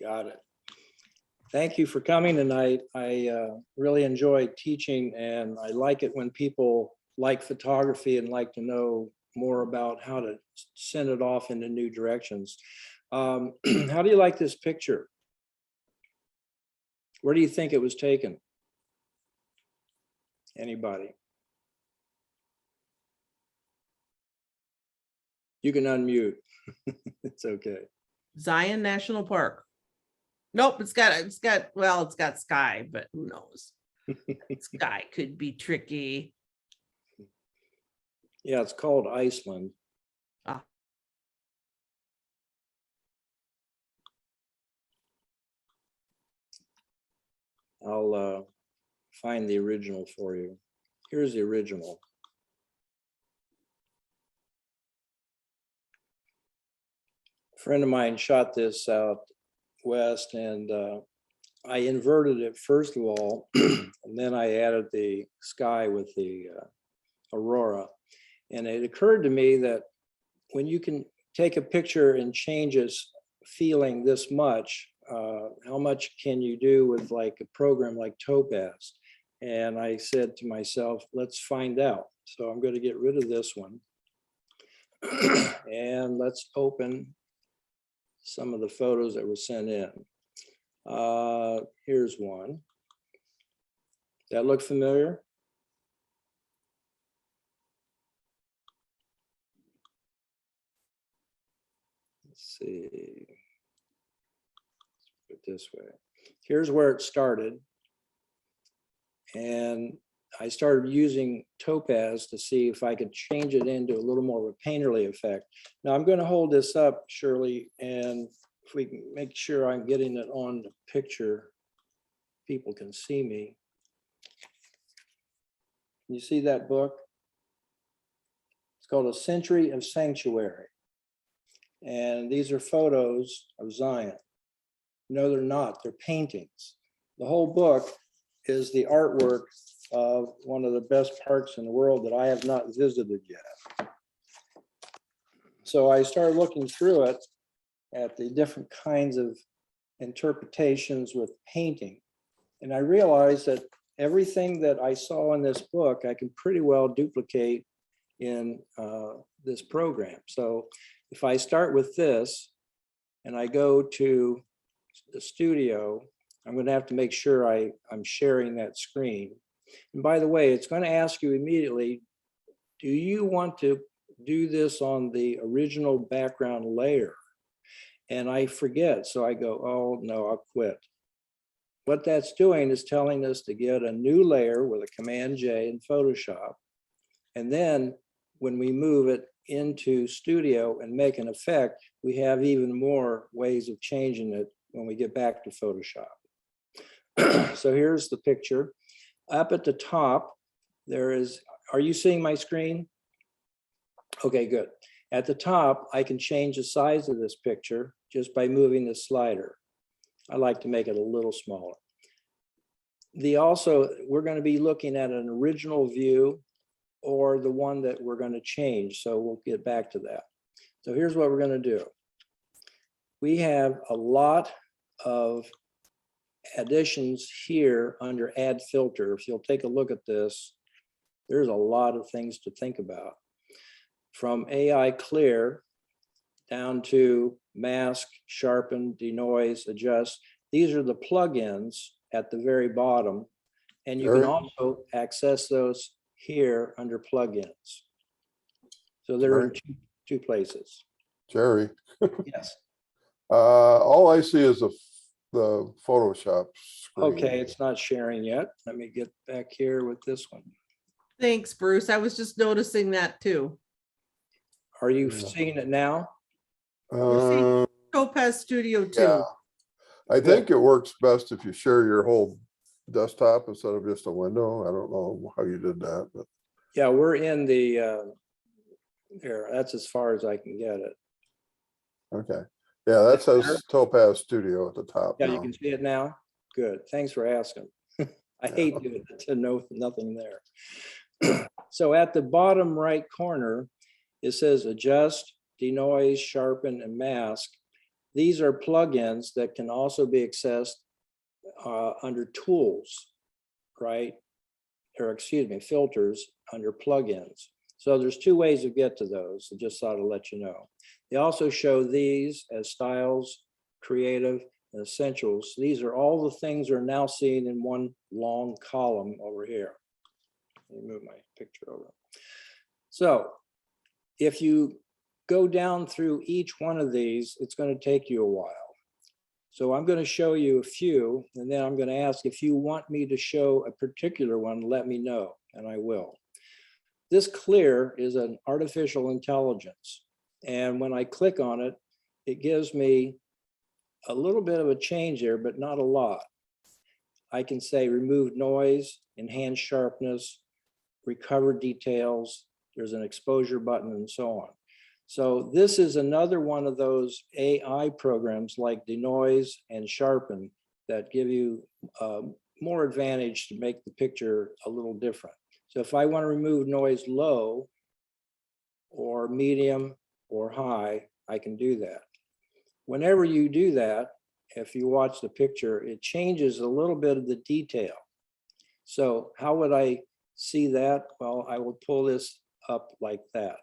Got it. Thank you for coming tonight. I really enjoy teaching, and I like it when people like photography and like to know more about how to send it off into new directions. How do you like this picture? Where do you think it was taken? Anybody? You can unmute. It's okay. Zion National Park. Nope, it's got sky, but who knows? Sky could be tricky. Yeah, it's called Iceland. Ah. I'll find the original for you. Here's the original. A friend of mine shot this out west, and I inverted it first of all, and then I added the sky with the aurora. And it occurred to me that when you can take a picture and change its feeling this much, how much can you do with like a program like Topaz? And I said to myself, let's find out. So I'm going to get rid of this one. And let's open some of the photos that were sent in. Here's one. That look familiar? Let's see. Let's put it this way. Here's where it started. And I started using Topaz to see if I could change it into a little more of a painterly effect. Now I'm going to hold this up, Shirley, and if we can make sure I'm getting it on the picture, people can see me. You see that book? It's called A Century of Sanctuary. And these are photos of Zion. No, they're not. They're paintings. The whole book is the artwork of one of the best parks in the world that I have not visited yet. So I started looking through it at the different kinds of interpretations with painting. And I realized that everything that I saw in this book, I can pretty well duplicate in this program. So if I start with this and I go to the studio, I'm going to have to make sure I'm sharing that screen. And by the way, it's going to ask you immediately, do you want to do this on the original background layer? And I forget, so I go, oh no, I'll quit. What that's doing is telling us to get a new layer with a Command J in Photoshop. And then when we move it into Studio and make an effect, we have even more ways of changing it when we get back to Photoshop. So here's the picture. Up at the top, there is, are you seeing my screen? Okay, good. At the top, I can change the size of this picture just by moving the slider. I like to make it a little smaller. We're going to be looking at an original view or the one that we're going to change. So we'll get back to that. So here's what we're going to do. We have a lot of additions here under Add Filter. If you'll take a look at this, there's a lot of things to think about. From AI Clear down to Mask, Sharpen, Denoise, Adjust. These are the plugins at the very bottom. And you can also access those here under plugins. So they're in two places. Jerry. Yes. All I see is the Photoshop screen. Okay, it's not sharing yet. Let me get back here with this one. Thanks, Bruce. I was just noticing that too. Are you seeing it now? We're seeing Topaz Studio too. Yeah. I think it works best if you share your whole desktop instead of just a window. I don't know how you did that, but Yeah, we're in the there. That's as far as I can get it. okay. Yeah, that says Topaz Studio at the top. Yeah, now. you can see it now. Good. Thanks for asking. I hate doing it to know nothing there. So at the bottom right corner, it says Adjust, Denoise, Sharpen, and Mask. These are plugins that can also be accessed under tools, right? Or excuse me, filters under plugins. So there's two ways to get to those. I just thought I'd let you know. They also show these as styles, creative, and essentials. These are all the things that are now seen in one long column over here. Let me move my picture over. So if you go down through each one of these, it's going to take you a while. So I'm going to show you a few, and then I'm going to ask if you want me to show a particular one, let me know, and I will. This clear is an artificial intelligence. And when I click on it, it gives me a little bit of a change there, but not a lot. I can say remove noise, enhance sharpness, recover details. There's an exposure button and so on. So this is another one of those AI programs like Denoise and Sharpen that give you more advantage to make the picture a little different. So if I want to remove noise low or medium or high, I can do that. Whenever you do that, if you watch the picture, it changes a little bit of the detail. So how would I see that? Well, I will pull this up like that.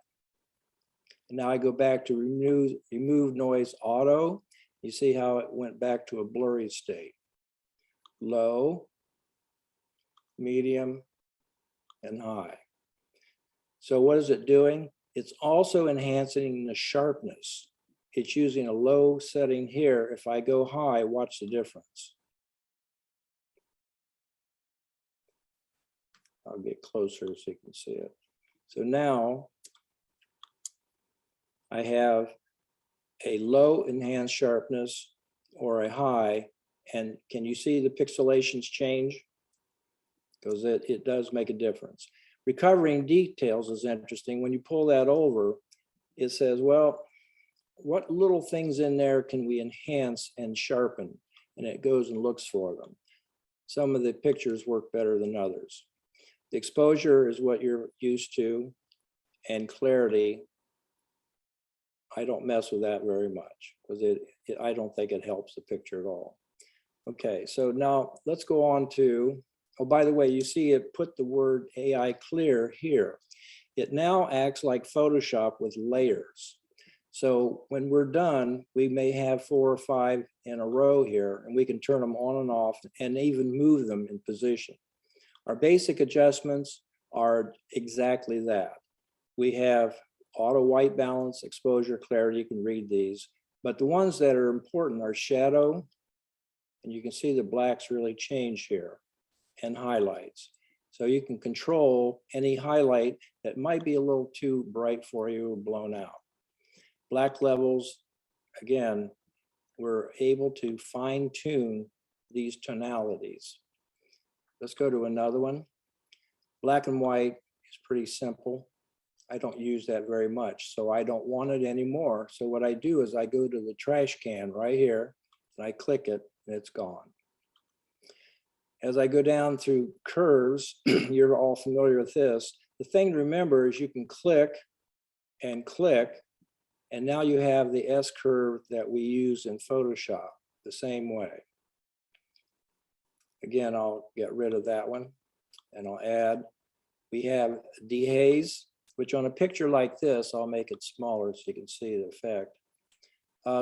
Now I go back to remove noise auto. You see how it went back to a blurry state. Low, medium, and high. So what is it doing? It's also enhancing the sharpness. It's using a low setting here. If I go high, watch the difference. I'll get closer so you can see it. So now I have a low enhanced sharpness or a high, and can you see the pixelations change? Because it does make a difference. Recovering details is interesting. When you pull that over, it says, well, what little things in there can we enhance and sharpen? And it goes and looks for them. Some of the pictures work better than others. The exposure is what you're used to, and clarity, I don't mess with that very much because I don't think it helps the picture at all. Okay, so now let's go on to, oh, by the way, you see it put the word AI clear here. It now acts like Photoshop with layers. So when we're done, we may have 4 or 5 in a row here, and we can turn them on and off and even move them in position. Our basic adjustments are exactly that. We have auto white balance, exposure, clarity, you can read these, but the ones that are important are shadow, and you can see the blacks really change here, and highlights. So you can control any highlight that might be a little too bright for you or blown out. Black levels, again, we're able to fine tune these tonalities. Let's go to another one. Black and white is pretty simple. I don't use that very much, so I don't want it anymore. So what I do is I go to the trash can right here, and I click it, and it's gone. As I go down through curves, you're all familiar with this. The thing to remember is you can click, and now you have the S curve that we use in Photoshop the same way. Again, I'll get rid of that one, and I'll add, we have dehaze, which on a picture like this, I'll make it smaller so you can see the effect.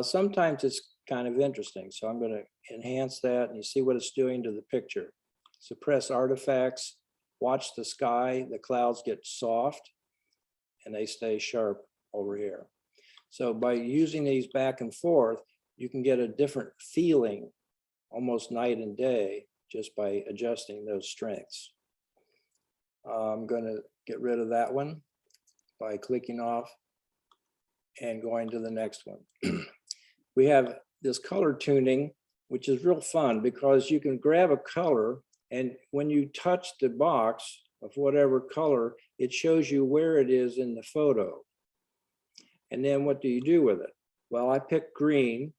Sometimes it's kind of interesting. So I'm going to enhance that, and you see what it's doing to the picture. Suppress artifacts, watch the sky, the clouds get soft, and they stay sharp over here. So by using these back and forth, you can get a different feeling, almost night and day, just by adjusting those strengths. I'm going to get rid of that one by clicking off and going to the next one. We have this color tuning, which is real fun because you can grab a color, and when you touch the box of whatever color, it shows you where it is in the photo. And then what do you do with it? Well, I pick green,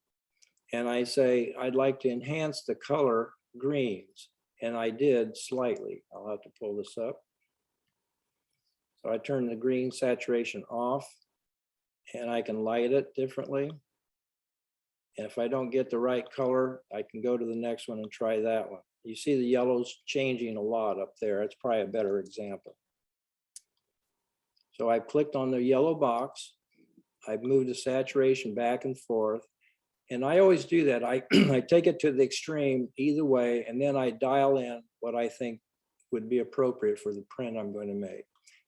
and I say, I'd like to enhance the color greens. And I did slightly. I'll have to pull this up. So I turn the green saturation off, and I can light it differently. And if I don't get the right color, I can go to the next one and try that one. You see the yellows changing a lot up there. It's probably a better example. So I clicked on the yellow box. I've moved the saturation back and forth. And I always do that. I take it to the extreme either way, and then I dial in what I think would be appropriate for the print I'm going to make.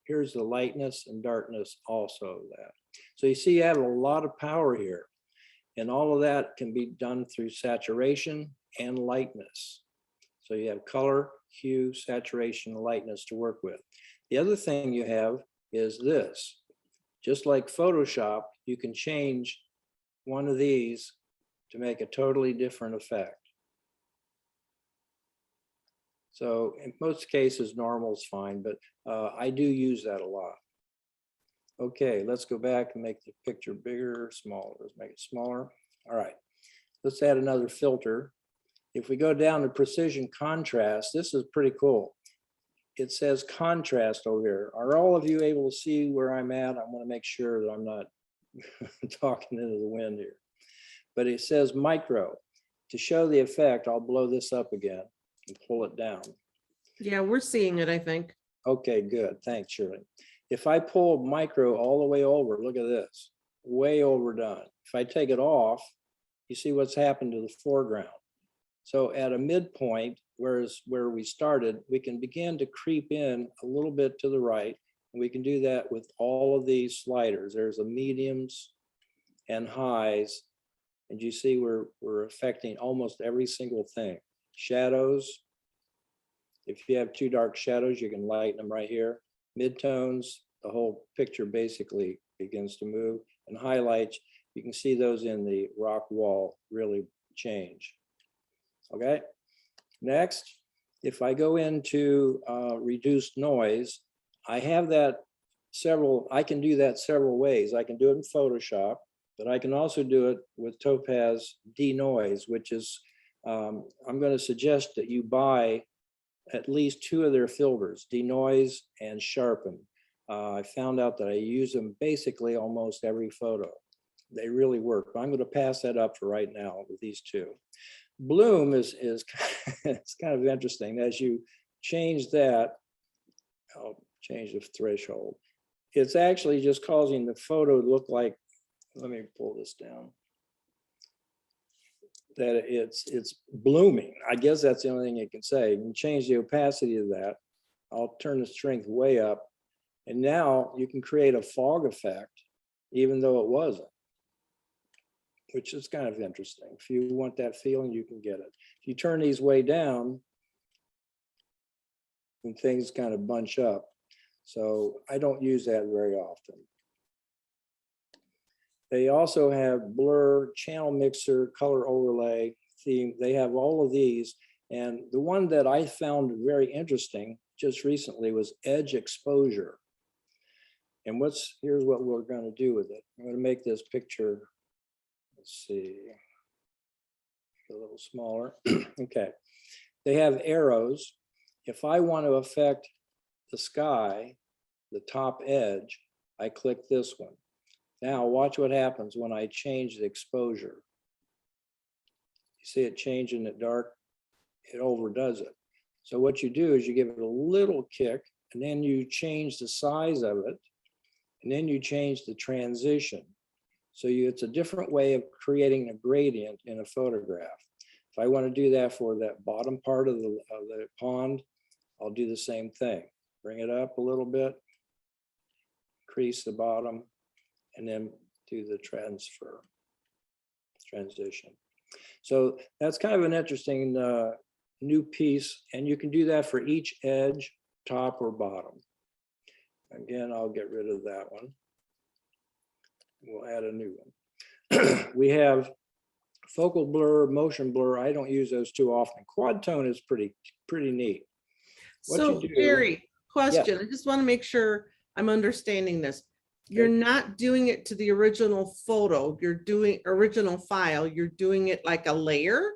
Here's the lightness and darkness also of that. So you see, you have a lot of power here. And all of that can be done through saturation and lightness. So you have color, hue, saturation, and lightness to work with. The other thing you have is this. Just like Photoshop, you can change one of these to make a totally different effect. So in most cases, normal is fine, but I do use that a lot. Okay, let's go back and make the picture bigger, smaller. Let's make it smaller. All right, let's add another filter. If we go down to precision contrast, this is pretty cool. It says contrast over here. Are all of you able to see where I'm at? I want to make sure that I'm not talking into the wind here. But it says micro. To show the effect, I'll blow this up again and pull it down. Yeah, we're seeing it, I think. Okay, good. Thanks, Shirley. If I pull micro all the way over, look at this, way overdone. If I take it off, you see what's happened to the foreground. So at a midpoint, whereas where we started, we can begin to creep in a little bit to the right. And we can do that with all of these sliders. There's the mediums and highs. And you see we're affecting almost every single thing. Shadows. If you have too dark shadows, you can lighten them right here. Midtones, the whole picture basically begins to move. And highlights, you can see those in the rock wall really change. Okay, next, if I go into reduced noise, I have that I can do that several ways. I can do it in Photoshop, but I can also do it with Topaz Denoise, which is, I'm going to suggest that you buy at least 2 of their filters, Denoise and Sharpen. I found out that I use them basically almost every photo. They really work. But I'm going to pass that up for right now with these 2. Bloom is it's kind of interesting. As you change that, I'll change the threshold. It's actually just causing the photo to look like, let me pull this down, that it's blooming. I guess that's the only thing you can say. You can change the opacity of that. I'll turn the strength way up. And now you can create a fog effect, even though it wasn't, which is kind of interesting. If you want that feeling, you can get it. If you turn these way down, then things kind of bunch up. So I don't use that very often. They also have blur, channel mixer, color overlay, theme. They have all of these. And the one that I found very interesting just recently was edge exposure. And here's what we're going to do with it. I'm going to make this picture, let's see, a little smaller. Okay. They have arrows. If I want to affect the sky, the top edge, I click this one. Now watch what happens when I change the exposure. You see it changing it dark, it overdoes it. So what you do is you give it a little kick, and then you change the size of it, and then you change the transition. So it's a different way of creating a gradient in a photograph. If I want to do that for that bottom part of the pond, I'll do the same thing. Bring it up a little bit, increase the bottom, and then do the transition. So that's kind of an interesting new piece, and you can do that for each edge, top or bottom. Again, I'll get rid of that one. We'll add a new one. We have focal blur, motion blur. I don't use those too often. Quad tone is pretty neat. What So you do, Jerry, question, yeah. I just want to make sure I'm understanding this. You're not doing it to the original photo, you're doing original file, you're doing it like a layer?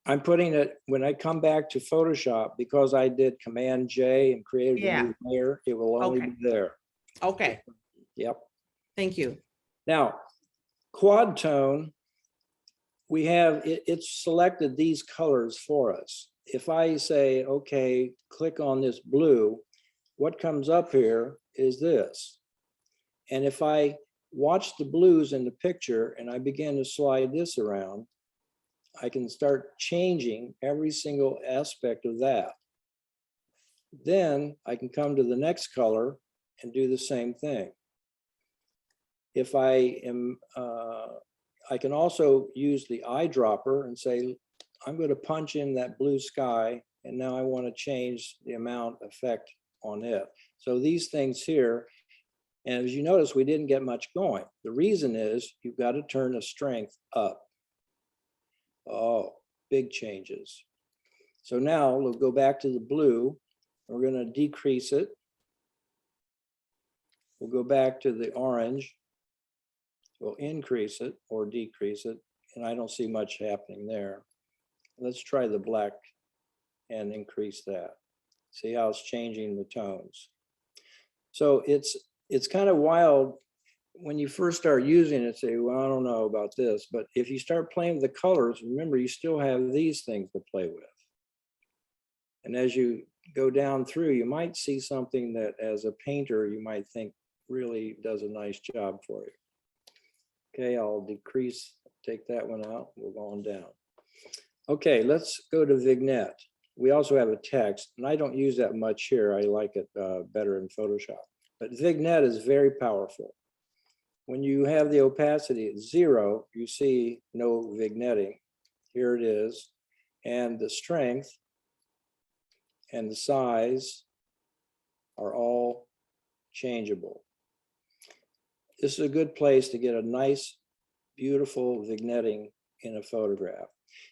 I'm putting it, when I come back to Photoshop, because I did Command J and created a new layer, it will only be there. Okay, Yep. thank you. Now, quad tone we have, it's selected these colors for us. If I say, okay, click on this blue, what comes up here is this. And if I watch the blues in the picture and I begin to slide this around, I can start changing every single aspect of that. Then I can come to the next color and do the same thing. If I am, I can also use the eyedropper and say, I'm going to punch in that blue sky, and now I want to change the amount effect on it. So these things here, and as you notice, we didn't get much going. The reason is you've got to turn the strength up. Oh, big changes. So now we'll go back to the blue. We're going to decrease it. We'll go back to the orange. We'll increase it or decrease it. And I don't see much happening there. Let's try the black and increase that. See how it's changing the tones. So it's kind of wild when you first start using it, say, well, I don't know about this, but if you start playing with the colors, remember you still have these things to play with. And as you go down through, you might see something that as a painter, you might think really does a nice job for you. Okay, I'll decrease, take that one out, we'll go on down. Okay, let's go to Vignette. We also have a text, and I don't use that much here. I like it better in Photoshop. But Vignette is very powerful. When you have the opacity at 0, you see no vignetting. Here it is. And the strength and the size are all changeable. This is a good place to get a nice, beautiful vignetting in a photograph.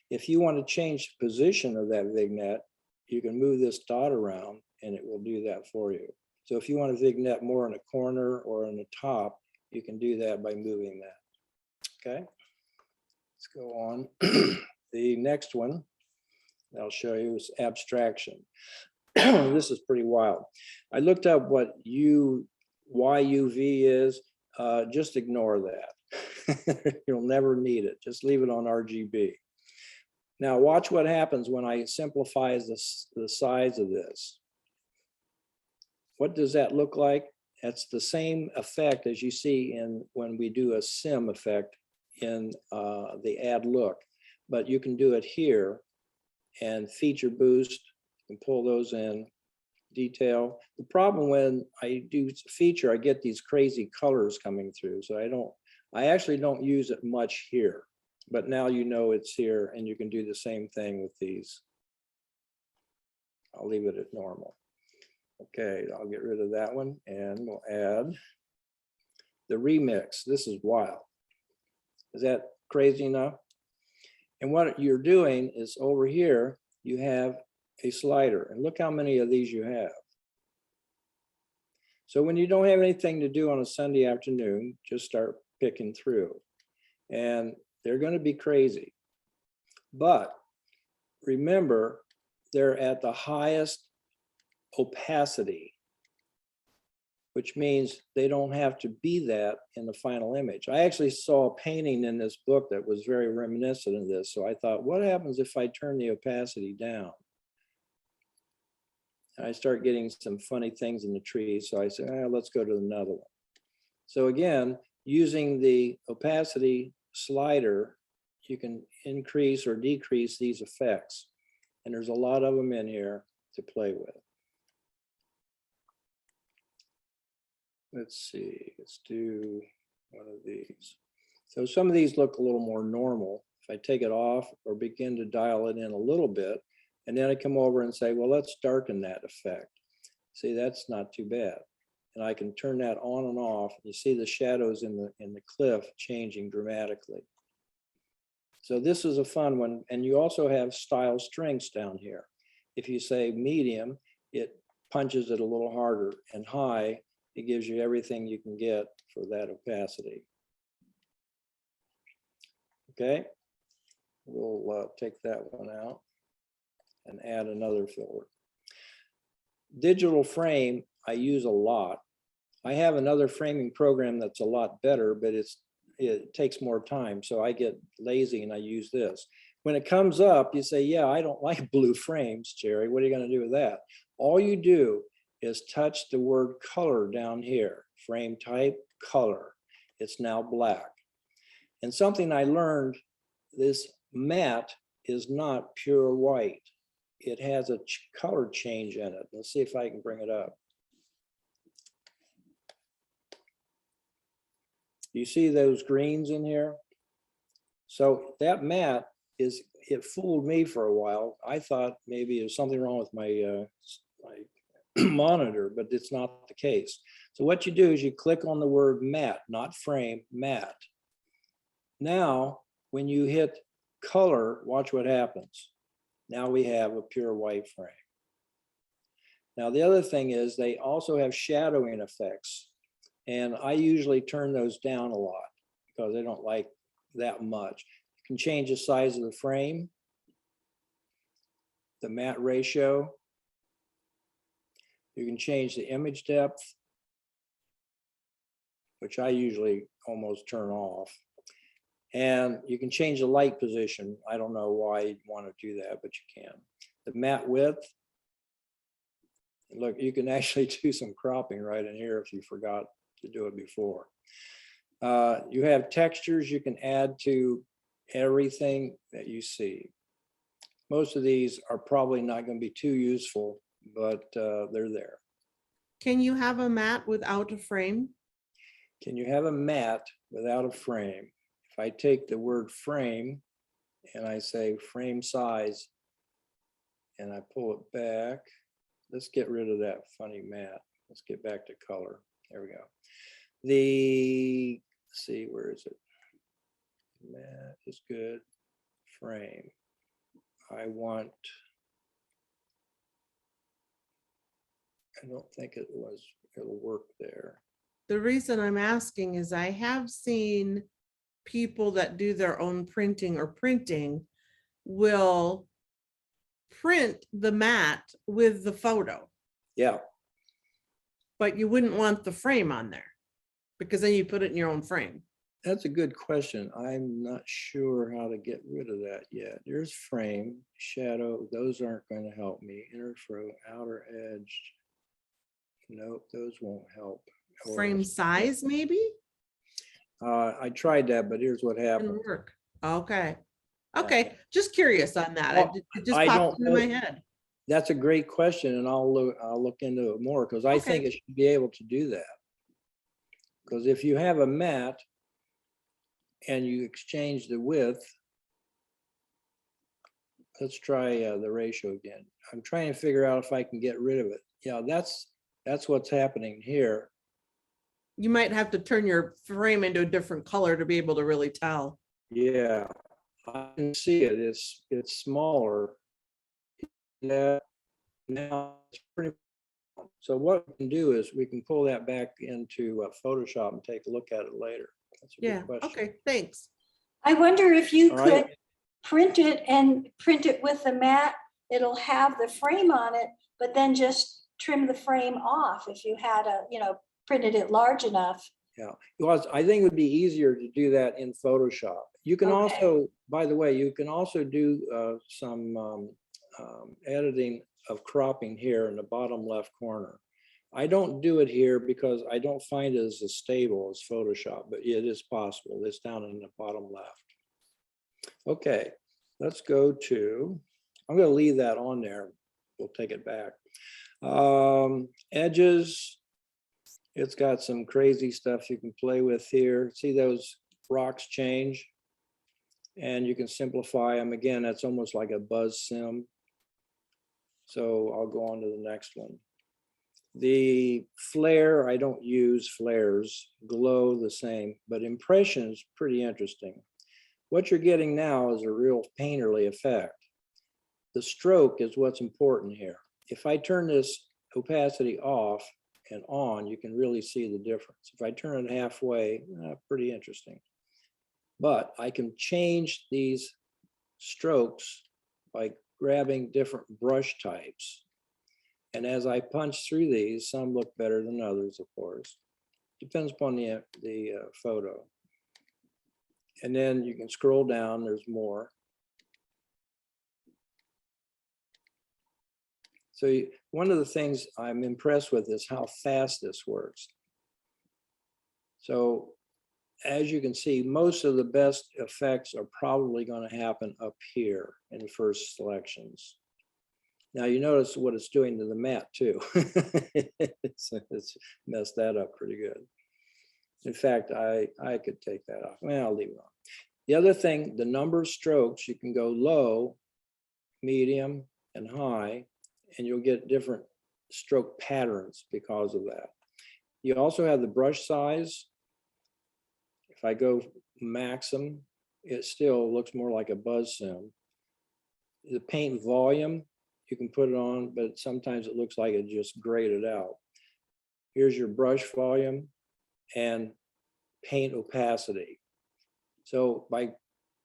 If you want to change the position of that vignette, you can move this dot around and it will do that for you. So if you want to vignette more in a corner or in the top, you can do that by moving that. Okay, let's go on. The next one I'll show you is Abstraction. This is pretty wild. I looked up what YUV is. Just ignore that. You'll never need it. Just leave it on RGB. Now watch what happens when I simplify the size of this. What does that look like? That's the same effect as you see in when we do a sim effect in the add look, but you can do it here and feature boost and pull those in, detail. The problem when I do feature, I get these crazy colors coming through. So I actually don't use it much here, but now you know it's here and you can do the same thing with these. I'll leave it at normal. Okay, I'll get rid of that one and we'll add the remix. This is wild. Is that crazy enough? And what you're doing is over here, you have a slider and look how many of these you have. So when you don't have anything to do on a Sunday afternoon, just start picking through and they're going to be crazy. But remember, they're at the highest opacity, which means they don't have to be that in the final image. I actually saw a painting in this book that was very reminiscent of this. So I thought, what happens if I turn the opacity down? And I start getting some funny things in the trees. So I said, let's go to another one. So again, using the opacity slider, you can increase or decrease these effects. And there's a lot of them in here to play with. Let's see, let's do one of these. So some of these look a little more normal. If I take it off or begin to dial it in a little bit, and then I come over and say, well, let's darken that effect. See, that's not too bad. And I can turn that on and off. You see the shadows in the cliff changing dramatically. So this is a fun one. And you also have style strengths down here. If you say medium, it punches it a little harder, and high, it gives you everything you can get for that opacity. Okay, we'll take that one out and add another filter. Digital frame, I use a lot. I have another framing program that's a lot better, but it takes more time. So I get lazy and I use this. When it comes up, you say, yeah, I don't like blue frames, Jerry. What are you going to do with that? All you do is touch the word color down here, frame type, color. It's now black. And something I learned, this matte is not pure white. It has a color change in it. Let's see if I can bring it up. You see those greens in here? So that matte is, it fooled me for a while. I thought maybe there's something wrong with my, my monitor, but it's not the case. So what you do is you click on the word matte, not frame, matte. Now, when you hit color, watch what happens. Now we have a pure white frame. Now, the other thing is they also have shadowing effects. And I usually turn those down a lot because I don't like that much. You can change the size of the frame, the matte ratio. You can change the image depth, which I usually almost turn off. And you can change the light position. I don't know why you'd want to do that, but you can. The matte width. Look, you can actually do some cropping right in here if you forgot to do it before. You have textures you can add to everything that you see. Most of these are probably not going to be too useful, but they're there. Can you have a matte without a frame? Can you have a matte without a frame? If I take the word frame and I say frame size and I pull it back, let's get rid of that funny matte. Let's get back to color. There we go. Let's see, where is it? Matte is good. Frame. I don't think it'll work there. The reason I'm asking is I have seen people that do their own printing or printing will print the matte with the photo, Yeah, but you wouldn't want the frame on there because then you put it in your own frame. that's a good question. I'm not sure how to get rid of that yet. There's frame, shadow. Those aren't going to help me. Inner throw, outer edge. Nope, those won't help. Frame size, maybe? I tried that, but here's what happened. Didn't work. Okay. Okay, just curious on that. Well, It just I popped don't into my know. head. That's a great question, and I'll look into it more because I think Okay. it should be able to do that. Because if you have a matte and you exchange the width, let's try the ratio again. I'm trying to figure out if I can get rid of it. Yeah, that's what's happening here. You might have to turn your frame into a different color to be able to really tell. Yeah, I can see it. It's smaller. Yeah, now it's pretty. So what we can do is we can pull that back into Photoshop and take a look at it later. That's a Yeah, good question. okay, thanks. I wonder if you All could right. print it with the matte. It'll have the frame on it, but then just trim the frame off if you had printed it large enough. Yeah, well, I think it would be easier to do that in Photoshop. You can Okay. also, by the way, you can also do some editing of cropping here in the bottom left corner. I don't do it here because I don't find it as stable as Photoshop, but it is possible. It's down in the bottom left. Okay, let's go to, I'm going to leave that on there. We'll take it back. Edges. It's got some crazy stuff you can play with here. See those rocks change? And you can simplify them. Again, that's almost like a buzz sim. So I'll go on to the next one. The flare, I don't use flares. Glow the same, but impression is pretty interesting. What you're getting now is a real painterly effect. The stroke is what's important here. If I turn this opacity off and on, you can really see the difference. If I turn it halfway, pretty interesting. But I can change these strokes by grabbing different brush types. And as I punch through these, some look better than others, of course. Depends upon the photo. And then you can scroll down, there's more. So one of the things I'm impressed with is how fast this works. So as you can see, most of the best effects are probably going to happen up here in the first selections. Now you notice what it's doing to the mat too. it's messed that up pretty good. In fact, I could take that off. Well, I'll leave it on. The other thing, the number of strokes, you can go low, medium, and high, and you'll get different stroke patterns because of that. You also have the brush size. If I go maximum, it still looks more like a buzz sim. The paint volume, you can put it on, but sometimes it looks like it just graded out. Here's your brush volume and paint opacity. So by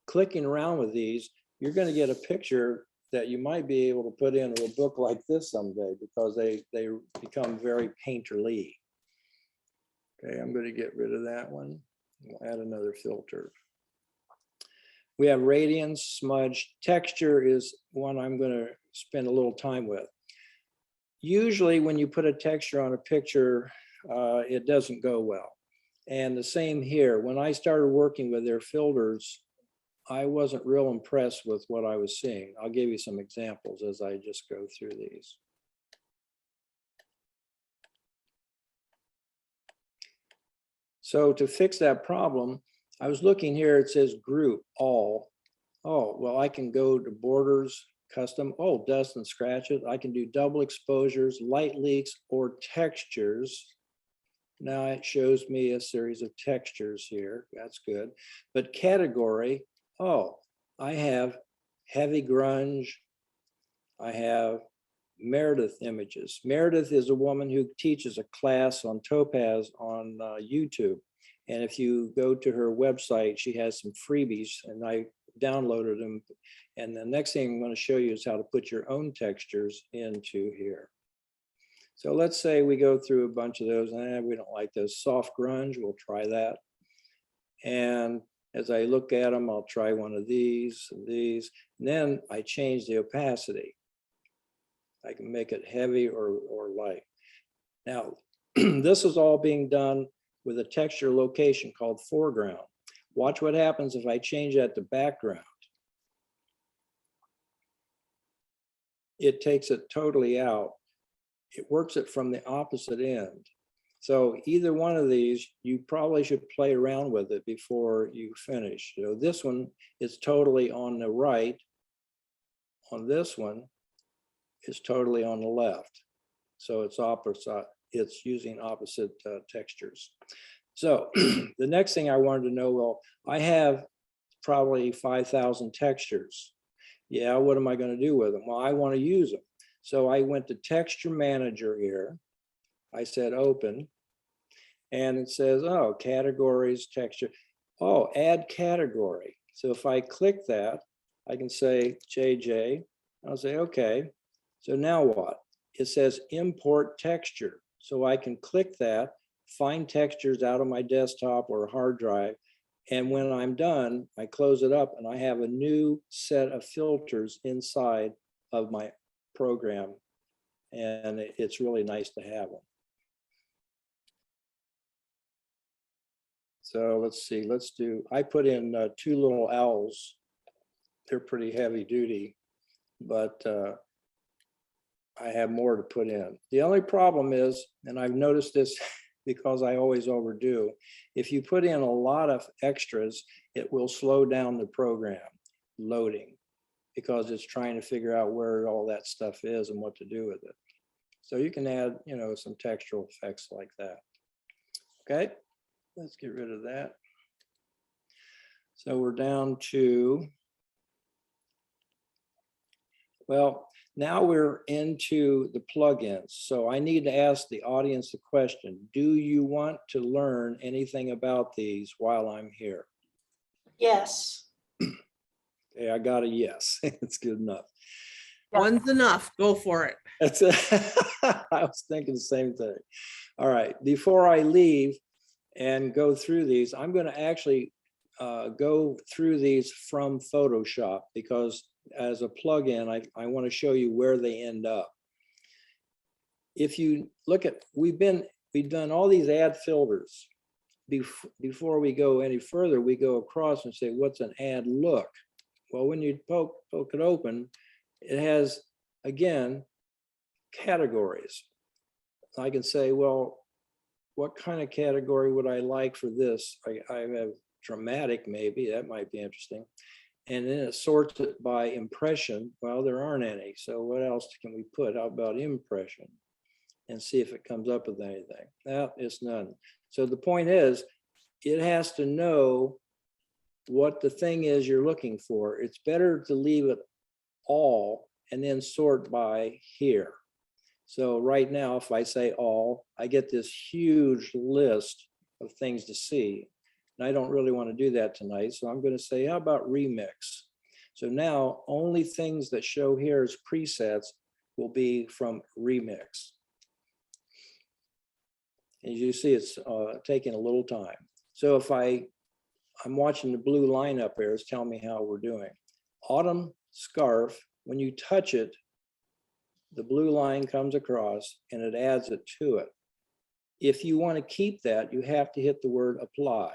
clicking around with these, you're going to get a picture that you might be able to put into a book like this someday, because they become very painterly. Okay, I'm going to get rid of that one. We'll add another filter. We have Radiance, Smudge. Texture is one I'm going to spend a little time with. Usually when you put a texture on a picture, it doesn't go well. And the same here. When I started working with their filters, I wasn't real impressed with what I was seeing. I'll give you some examples as I just go through these. So to fix that problem, I was looking here, it says group all. Oh, well, I can go to borders, custom, oh, dust and scratches. I can do double exposures, light leaks, or textures. Now it shows me a series of textures here. That's good. But category, oh, I have heavy grunge. I have Meredith images. Meredith is a woman who teaches a class on Topaz on YouTube. And if you go to her website, she has some freebies, and I downloaded them. And the next thing I'm going to show you is how to put your own textures into here. So let's say we go through a bunch of those, and we don't like those. Soft grunge, we'll try that. And as I look at them, I'll try one of these and these. And then I change the opacity. I can make it heavy or light. Now, this is all being done with a texture location called foreground. Watch what happens if I change that to background. It takes it totally out. It works it from the opposite end. So either one of these, you probably should play around with it before you finish. You know, this one is totally on the right. On this one, it's totally on the left. So it's opposite. It's using opposite textures. So the next thing I wanted to know, well, I have probably 5,000 textures. Yeah, what am I going to do with them? Well, I want to use them. So I went to Texture Manager here. I said open, and it says, oh, categories, texture. Oh, add category. So if I click that, I can say JJ. I'll say, okay. So now what? It says import texture. So I can click that, find textures out of my desktop or hard drive. And when I'm done, I close it up and I have a new set of filters inside of my program. And it's really nice to have them. So let's see, I put in two little owls. They're pretty heavy duty, but I have more to put in. The only problem is, and I've noticed this because I always overdo, if you put in a lot of extras, it will slow down the program loading because it's trying to figure out where all that stuff is and what to do with it. So you can add, you know, some textural effects like that. Okay, let's get rid of that. So we're down to, well, now we're into the plugins. So I need to ask the audience the question, do you want to learn anything about these while I'm here? Yes. Okay, I got a yes. It's good enough. One's enough. Go for it. That's I was thinking the same thing. All right, before I leave and go through these, I'm going to actually go through these from Photoshop because as a plugin, I want to show you where they end up. If you look at, we've done all these add filters. Before we go any further, we go across and say, what's an add look? Well, when you poke it open, it has, again, categories. I can say, well, what kind of category would I like for this? I have dramatic, maybe, that might be interesting. And then it sorts it by impression. Well, there aren't any. So what else can we put? How about impression? And see if it comes up with anything. No, it's none. So the point is, it has to know what the thing is you're looking for. It's better to leave it all and then sort by here. So right now, if I say all, I get this huge list of things to see. And I don't really want to do that tonight. So I'm going to say, how about remix? So now only things that show here as presets will be from remix. As you see, it's taking a little time. So if I'm watching the blue line up there, it's telling me how we're doing. Autumn scarf, when you touch it, the blue line comes across and it adds it to it. If you want to keep that, you have to hit the word apply.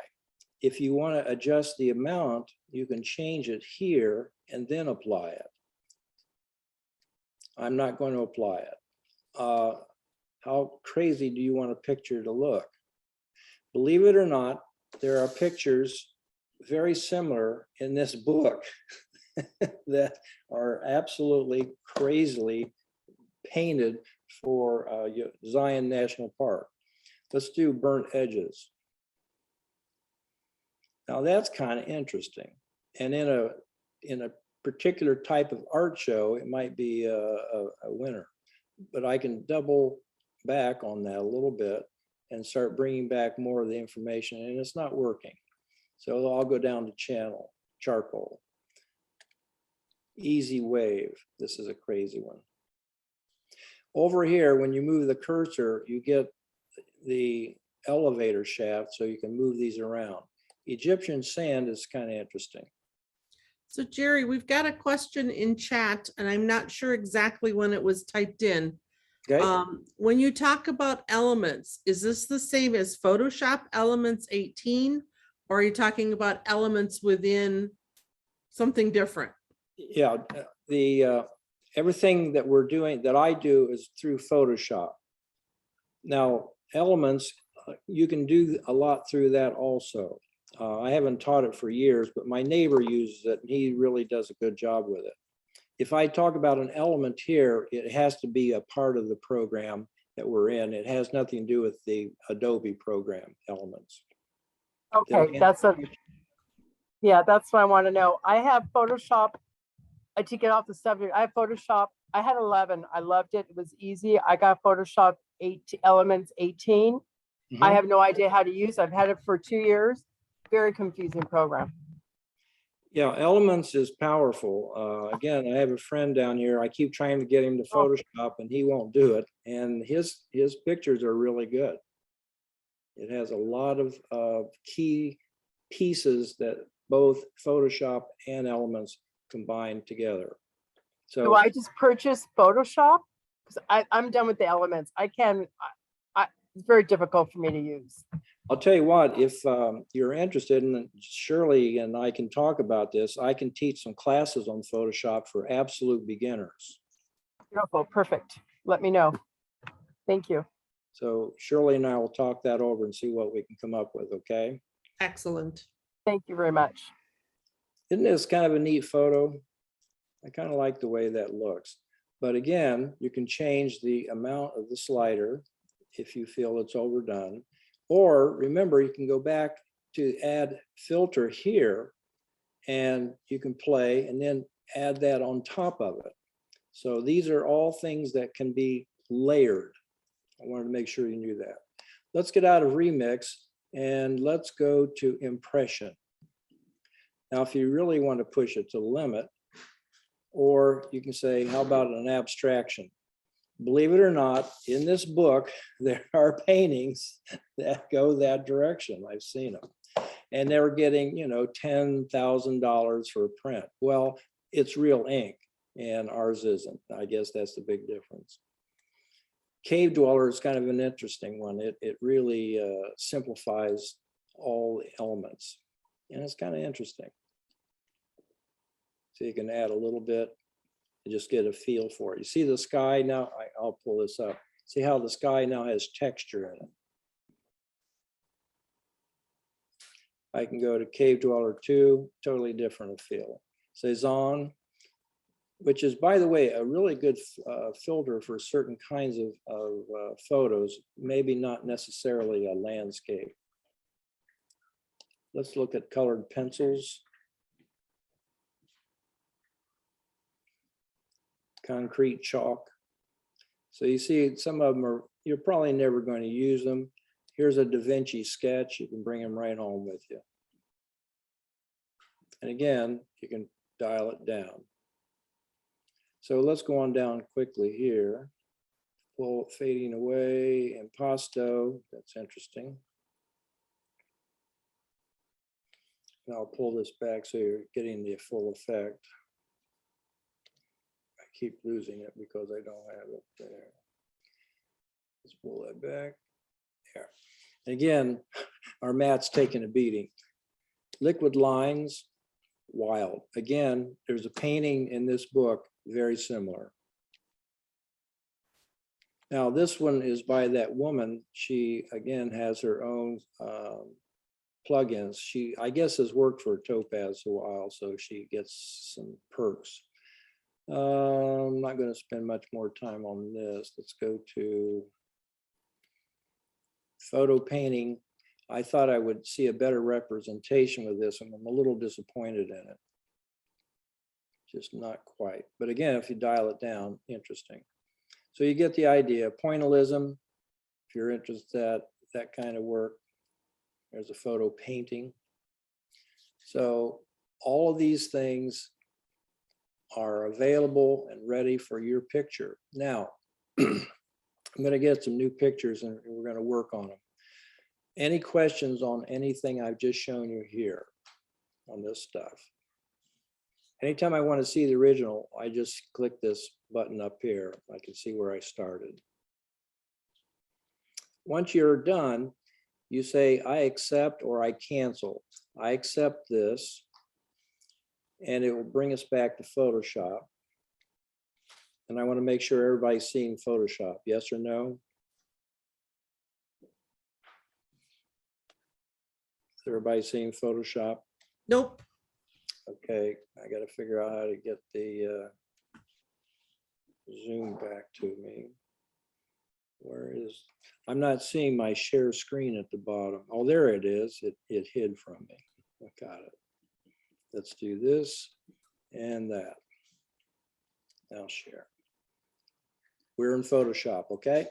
If you want to adjust the amount, you can change it here and then apply it. I'm not going to apply it. How crazy do you want a picture to look? Believe it or not, there are pictures very similar in this book that are absolutely crazily painted for Zion National Park. Let's do burnt edges. Now that's kind of interesting. And in a particular type of art show, it might be a winner. But I can double back on that a little bit and start bringing back more of the information, and it's not working. So I'll go down to channel, charcoal. Easy wave. This is a crazy one. Over here, when you move the cursor, you get the elevator shaft so you can move these around. Egyptian sand is kind of interesting. So Jerry, we've got a question in chat and I'm not sure exactly when it was typed in. Okay. When you talk about elements, is this the same as Photoshop Elements 18? Or are you talking about elements within something different? Yeah, everything that we're doing, that I do, is through Photoshop. Now, elements, you can do a lot through that also. I haven't taught it for years, but my neighbor uses it and he really does a good job with it. If I talk about an element here, it has to be a part of the program that we're in. It has nothing to do with the Adobe program elements. Okay, that's what I want to know. I have Photoshop. To get off the subject, I have Photoshop. I had 11. I loved it. It was easy. I got Photoshop Elements 18. I have no idea how to use it. I've had it for 2 years. Very confusing program. Yeah, Elements is powerful. Again, I have a friend down here. I keep trying to get him to Photoshop and he won't do it. And his pictures are really good. It has a lot of key pieces that both Photoshop and Elements combine together. So do I just purchase Photoshop? Because I'm done with the elements. It's very difficult for me to use. I'll tell you what, if you're interested, and Shirley and I can talk about this, I can teach some classes on Photoshop for absolute beginners. Beautiful, perfect. Let me know. Thank you. So Shirley and I will talk that over and see what we can come up with, okay? Excellent. Thank you very much. Isn't this kind of a neat photo? I kind of like the way that looks. But again, you can change the amount of the slider if you feel it's overdone. Or remember, you can go back to add filter here and you can play and then add that on top of it. So these are all things that can be layered. I wanted to make sure you knew that. Let's get out of remix and let's go to impression. Now, if you really want to push it to the limit, or you can say, how about an abstraction? Believe it or not, in this book, there are paintings that go that direction. I've seen them. And they were getting, you know, $10,000 for a print. Well, it's real ink and ours isn't. I guess that's the big difference. Cave Dweller is kind of an interesting one. It really simplifies all the elements, and it's kind of interesting. So you can add a little bit and just get a feel for it. You see the sky now? I'll pull this up. See how the sky now has texture in it. I can go to Cave Dweller 2, totally different feel. Cezanne, which is, by the way, a really good filter for certain kinds of photos, maybe not necessarily a landscape. Let's look at colored pencils. Concrete chalk. So you see some of them are, you're probably never going to use them. Here's a Da Vinci sketch. You can bring them right home with you. And again, you can dial it down. So let's go on down quickly here. Pull fading away, impasto, that's interesting. And I'll pull this back so you're getting the full effect. I keep losing it because I don't have it there. Let's pull that back. There. And again, our mat's taking a beating. Liquid lines, wild. Again, there's a painting in this book very similar. Now this one is by that woman. She again has her own plugins. She, I guess, has worked for Topaz a while, so she gets some perks. I'm not going to spend much more time on this. Let's go to photo painting. I thought I would see a better representation with this, and I'm a little disappointed in it. Just not quite. But again, if you dial it down, interesting. So you get the idea. Pointillism, if you're interested in that kind of work. There's a photo painting. So all of these things are available and ready for your picture. Now, I'm going to get some new pictures and we're going to work on them. Any questions on anything I've just shown you here on this stuff? Anytime I want to see the original, I just click this button up here. I can see where I started. Once you're done, you say, I accept or I cancel. I accept this, and it will bring us back to Photoshop. And I want to make sure everybody's seeing Photoshop. Yes or no? Is everybody seeing Photoshop? Nope. Okay, I got to figure out how to get the zoom back to me. Where is, I'm not seeing my share screen at the bottom. Oh, there it is. It hid from me. I got it. Let's do this and that. Now share. We're in Photoshop, okay?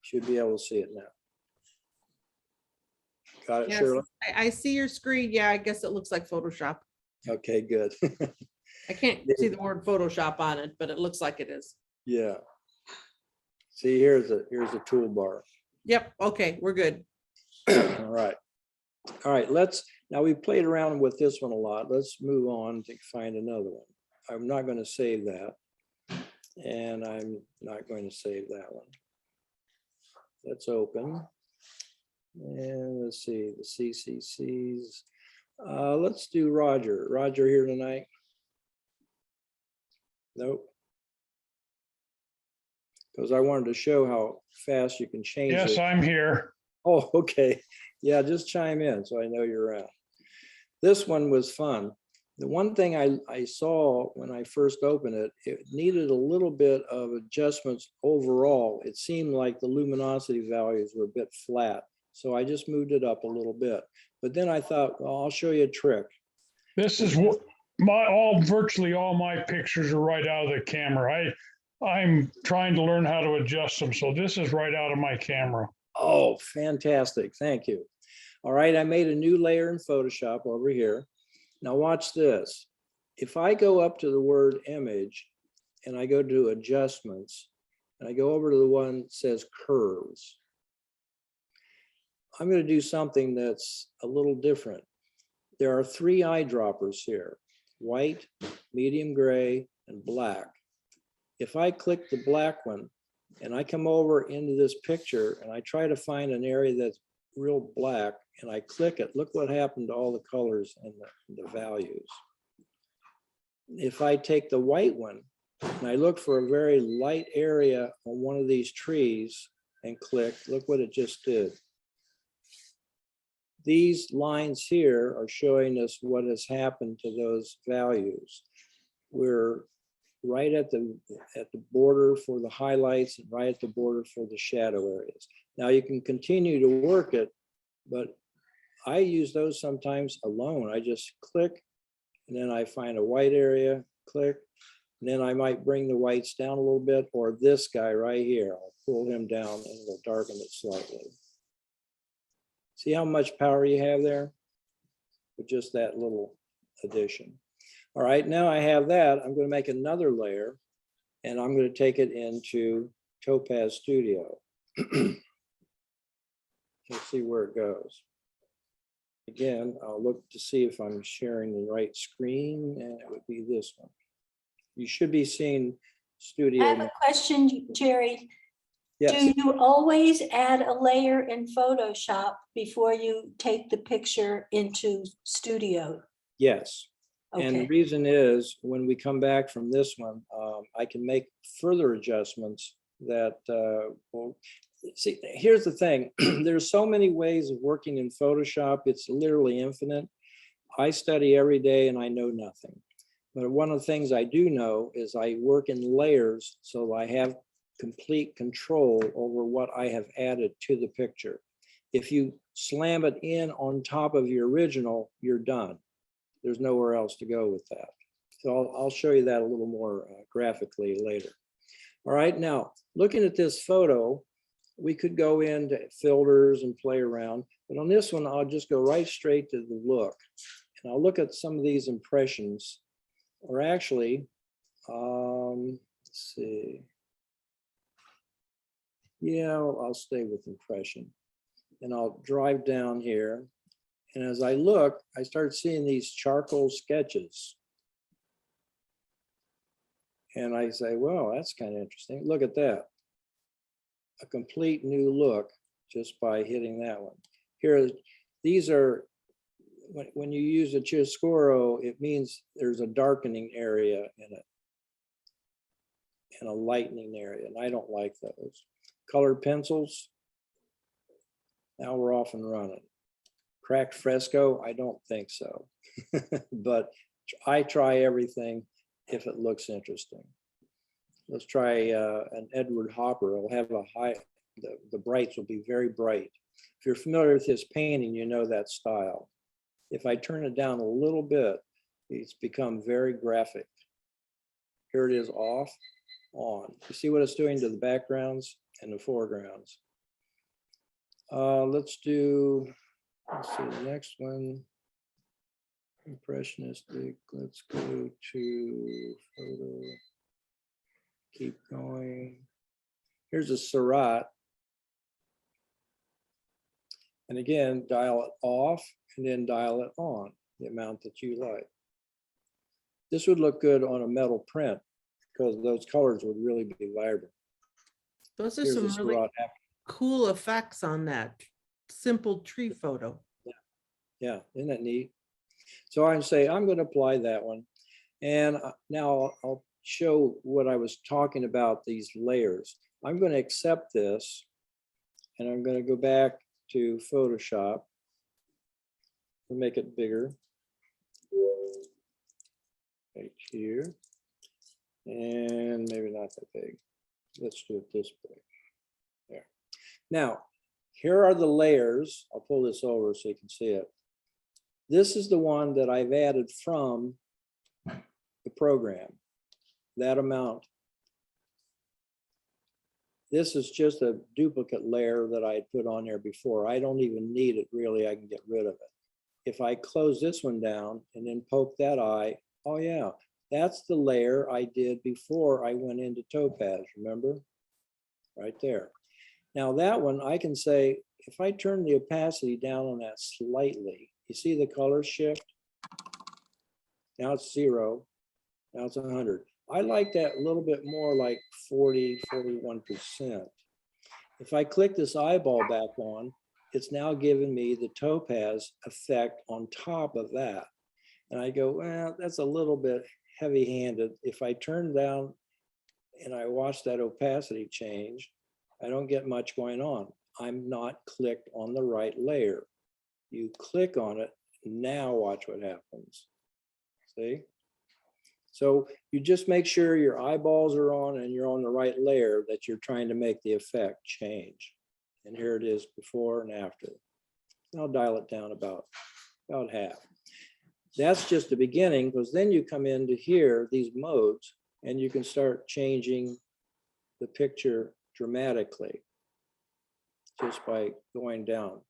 Should be able to see it now. Got it, Yes, Shirley? I see your screen. Yeah, I guess it looks like Photoshop. Okay, good. I can't see the word Photoshop on it, but it looks like it is. Yeah. See, here's a toolbar. Yep. Okay, we're good. All right. All right, now we played around with this one a lot. Let's move on to find another one. I'm not going to save that. And I'm not going to save that one. Let's open. And let's see, the CCCs. Let's do Roger. Roger here tonight? Nope. Because I wanted to show how fast you can change it. Yes, I'm here. Oh, okay. Yeah, just chime in so I know you're around. This one was fun. The one thing I saw when I first opened it, it needed a little bit of adjustments overall. It seemed like the luminosity values were a bit flat. So I just moved it up a little bit. But then I thought, well, I'll show you a trick. This is what virtually all my pictures are right out of the camera. I'm trying to learn how to adjust them. So this is right out of my camera. Oh, fantastic. Thank you. All right, I made a new layer in Photoshop over here. Now watch this. If I go up to the word image and I go to adjustments and I go over to the one that says curves, I'm going to do something that's a little different. There are 3 eyedroppers here, white, medium gray, and black. If I click the black one and I come over into this picture and I try to find an area that's real black and I click it, look what happened to all the colors and the values. If I take the white one and I look for a very light area on one of these trees and click, look what it just did. These lines here are showing us what has happened to those values. We're right at the border for the highlights and right at the border for the shadow areas. Now you can continue to work it, but I use those sometimes alone. I just click and then I find a white area, click, and then I might bring the whites down a little bit, or this guy right here, I'll pull him down and it'll darken it slightly. See how much power you have there with just that little addition. All right, now I have that. I'm going to make another layer and I'm going to take it into Topaz Studio. Let's see where it goes. Again, I'll look to see if I'm sharing the right screen, and it would be this one. You should be seeing Studio. I have a question, Jerry. Yes. Do you always add a layer in Photoshop before you take the picture into Studio? Yes. And the Okay. reason is when we come back from this one, I can make further adjustments that will see. Here's the thing. There's so many ways of working in Photoshop. It's literally infinite. I study every day and I know nothing. But one of the things I do know is I work in layers, so I have complete control over what I have added to the picture. If you slam it in on top of your original, you're done. There's nowhere else to go with that. So I'll show you that a little more graphically later. All right, now looking at this photo, we could go into filters and play around, but on this one, I'll just go right straight to the look. And I'll look at some of these impressions, or actually, let's see. Yeah, I'll stay with impression. And I'll drive down here. And as I look, I start seeing these charcoal sketches. And I say, well, that's kind of interesting. Look at that. A complete new look just by hitting that one. Here, these are, when you use a chiaroscuro, it means there's a darkening area in it and a lightening area, and I don't like those. Colored pencils, now we're off and running. Cracked fresco, I don't think so. But I try everything if it looks interesting. Let's try an Edward Hopper. It'll have a high, the brights will be very bright. If you're familiar with his painting, you know that style. If I turn it down a little bit, it's become very graphic. Here it is off, on. You see what it's doing to the backgrounds and the foregrounds. Let's see the next one. Impressionistic. Let's go to photo. Keep going. Here's a Seurat. And again, dial it off and then dial it on, the amount that you like. This would look good on a metal print because those colors would really be vibrant. Those are Here's some a really Seurat. cool effects on that simple tree photo. Yeah, isn't that neat? So I say, I'm going to apply that one. And now I'll show what I was talking about, these layers. I'm going to accept this and I'm going to go back to Photoshop and make it bigger. Right here. And maybe not that big. Let's do it this big. There. Now, here are the layers. I'll pull this over so you can see it. This is the one that I've added from the program, that amount. This is just a duplicate layer that I put on there before. I don't even need it really, I can get rid of it. If I close this one down and then poke that eye, oh yeah, that's the layer I did before I went into Topaz, remember? Right there. Now that one, I can say, if I turn the opacity down on that slightly, you see the color shift? Now it's 0, now it's 100. I like that a little bit more, like 40, 41%. If I click this eyeball back on, it's now giving me the topaz effect on top of that. And I go, well, that's a little bit heavy-handed. If I turn down and I watch that opacity change, I don't get much going on. I'm not clicked on the right layer. You click on it, now watch what happens. See? So you just make sure your eyeballs are on and you're on the right layer that you're trying to make the effect change. And here it is before and after. I'll dial it down about half. That's just the beginning, because then you come into here, these modes, and you can start changing the picture dramatically just by going down.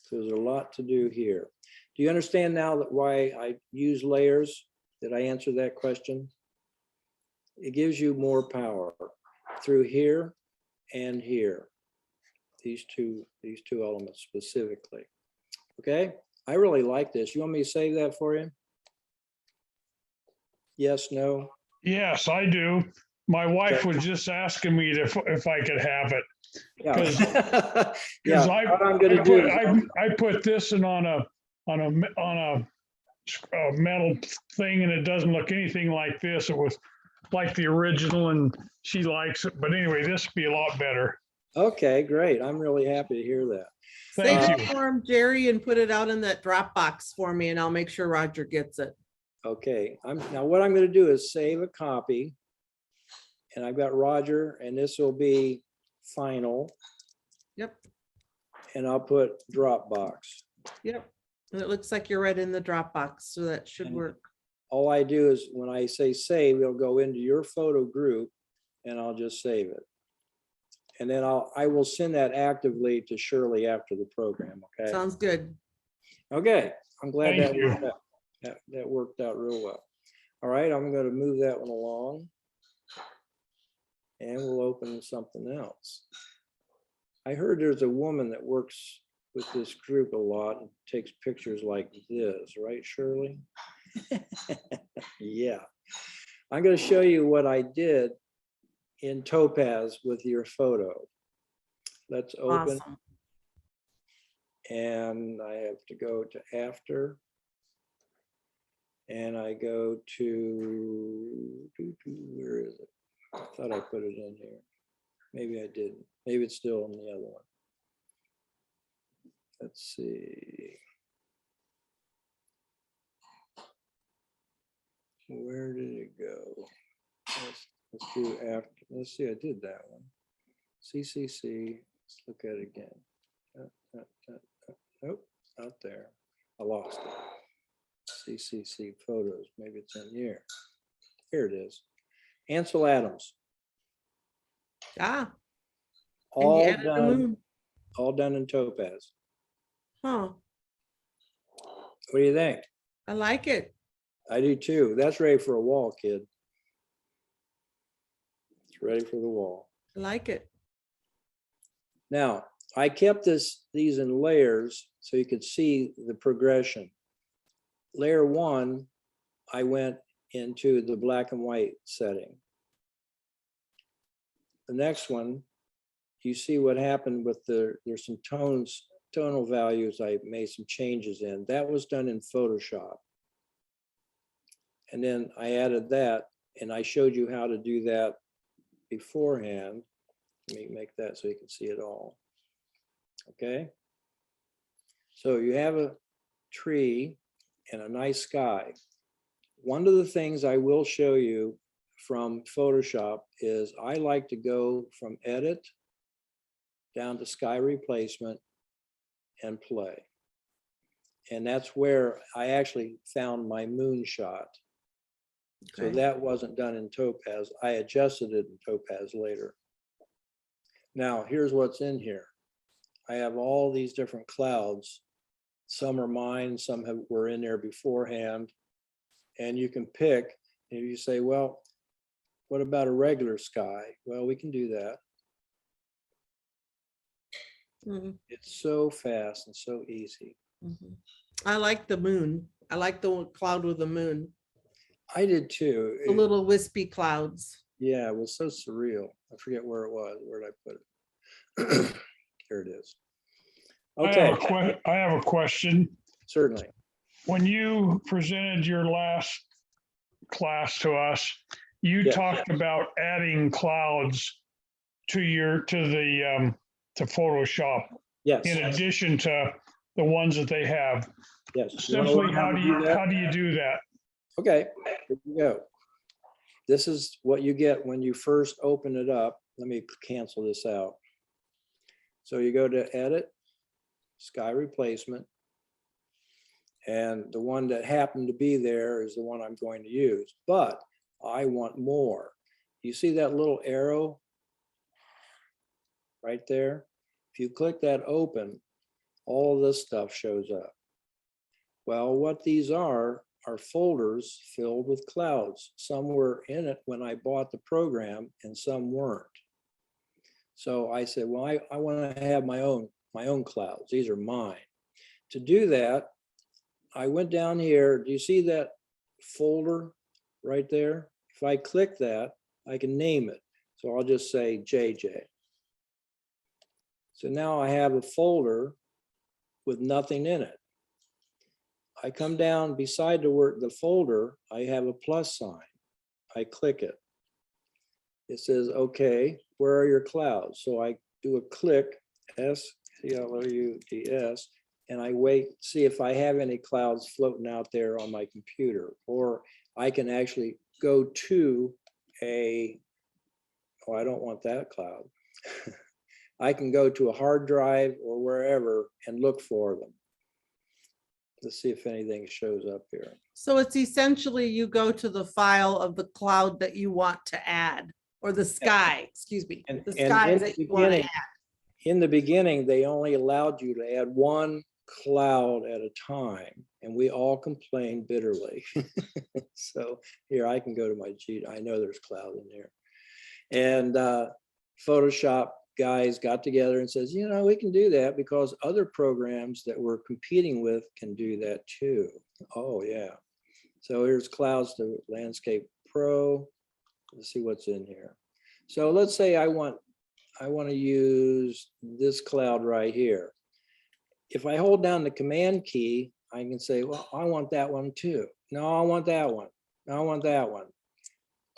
So there's a lot to do here. Do you understand now that why I use layers? Did I answer that question? It gives you more power through here and here. These two elements specifically. Okay, I really like this. You want me to save that for you? Yes, no? Yes, I do. My wife was just asking me if I could have it. Yeah. 'Cause- Yeah, what I'm gonna do is I put this in on a metal thing, and it doesn't look anything like this. It was like the original, and she likes it. But anyway, this would be a lot better. okay, great. I'm really happy to hear that. Thank Save you. it for him, Jerry, and put it out in that Dropbox for me, and I'll make sure Roger gets it. Okay, now what I'm going to do is save a copy, and I've got Roger, and this will be final, Yep, and I'll put Dropbox. yep. And it looks like you're right in the Dropbox, so that should And- work. All I do is when I say save, it'll go into your photo group, and I'll just save it. And then I will send that actively to Shirley after the program. Okay. Sounds good. Okay, I'm glad Thank that you. worked out. That worked out real well. All right, I'm going to move that one along. And we'll open something else. I heard there's a woman that works with this group a lot and takes pictures like this, right, Shirley? Yeah. I'm going to show you what I did in Topaz with your photo. Let's open. Awesome. And I have to go to after. And I go to, where is it? I thought I put it in here. Maybe I didn't. Maybe it's still in the other one. Let's see. Where did it go? Let's do after. Let's see, I did that one. CCC, let's look at it again. Nope, out there. I lost it. CCC photos, maybe it's in here. Here it is. Ansel Adams. Ah, and you All added the done, moon. all done in Topaz. Huh, What do you think? I like it. I do too. That's ready for a wall, kid. It's ready for the wall. I like it. Now, I kept these in layers so you could see the progression. Layer 1, I went into the black and white setting. The next one, you see what happened with there's some tonal values I made some changes in. That was done in Photoshop. And then I added that, and I showed you how to do that beforehand. Let me make that so you can see it all. Okay. So you have a tree and a nice sky. One of the things I will show you from Photoshop is I like to go from edit down to sky replacement and play. And that's where I actually found my moon shot. So Okay. that wasn't done in Topaz. I adjusted it in Topaz later. Now, here's what's in here. I have all these different clouds. Some are mine, some were in there beforehand. And you can pick, and you say, well, what about a regular sky? Well, we can do that. Mhm, It's so fast and so easy. mhm. I like the moon. I like the cloud with the moon, I did too. the little wispy clouds. Yeah, it was so surreal. I forget where it was. Where did I put it? Here it is. Okay, I have a question. certainly. When you presented your last class to us, you Yes. talked about adding clouds to to Photoshop Yes, in addition to the ones that they have. yes. You wanna Simply, learn how to do that? you do that? Okay, here we go. This is what you get when you first open it up. Let me cancel this out. So you go to Edit, Sky Replacement. And the one that happened to be there is the one I'm going to use, but I want more. You see that little arrow right there? If you click that open, all this stuff shows up. Well, what these are folders filled with clouds. Some were in it when I bought the program and some weren't. So I said, well, I want to have my own clouds. These are mine. To do that, I went down here. Do you see that folder right there? If I click that, I can name it. So I'll just say JJ. So now I have a folder with nothing in it. I come down beside the folder, I have a plus sign. I click it. It says, okay, where are your clouds? So I do a click, SCLOUDS, and I wait, see if I have any clouds floating out there on my computer, or I can actually go to I don't want that cloud. I can go to a hard drive or wherever and look for them. Let's see if anything shows up here. So it's essentially you go to the file of the cloud that you want to add, or the sky, excuse me, And the in sky the that you want to beginning, add. in the beginning, they only allowed you to add one cloud at a time, and we all complained bitterly. So here I can go to my G. I know there's cloud in there, and Photoshop guys got together and says, you know, we can do that because other programs that we're competing with can do that too. Oh yeah. So here's clouds to Landscape Pro. Let's see what's in here. So let's say I want to use this cloud right here. If I hold down the Command key, I can say, well, I want that one too. No, I want that one. No, I want that one.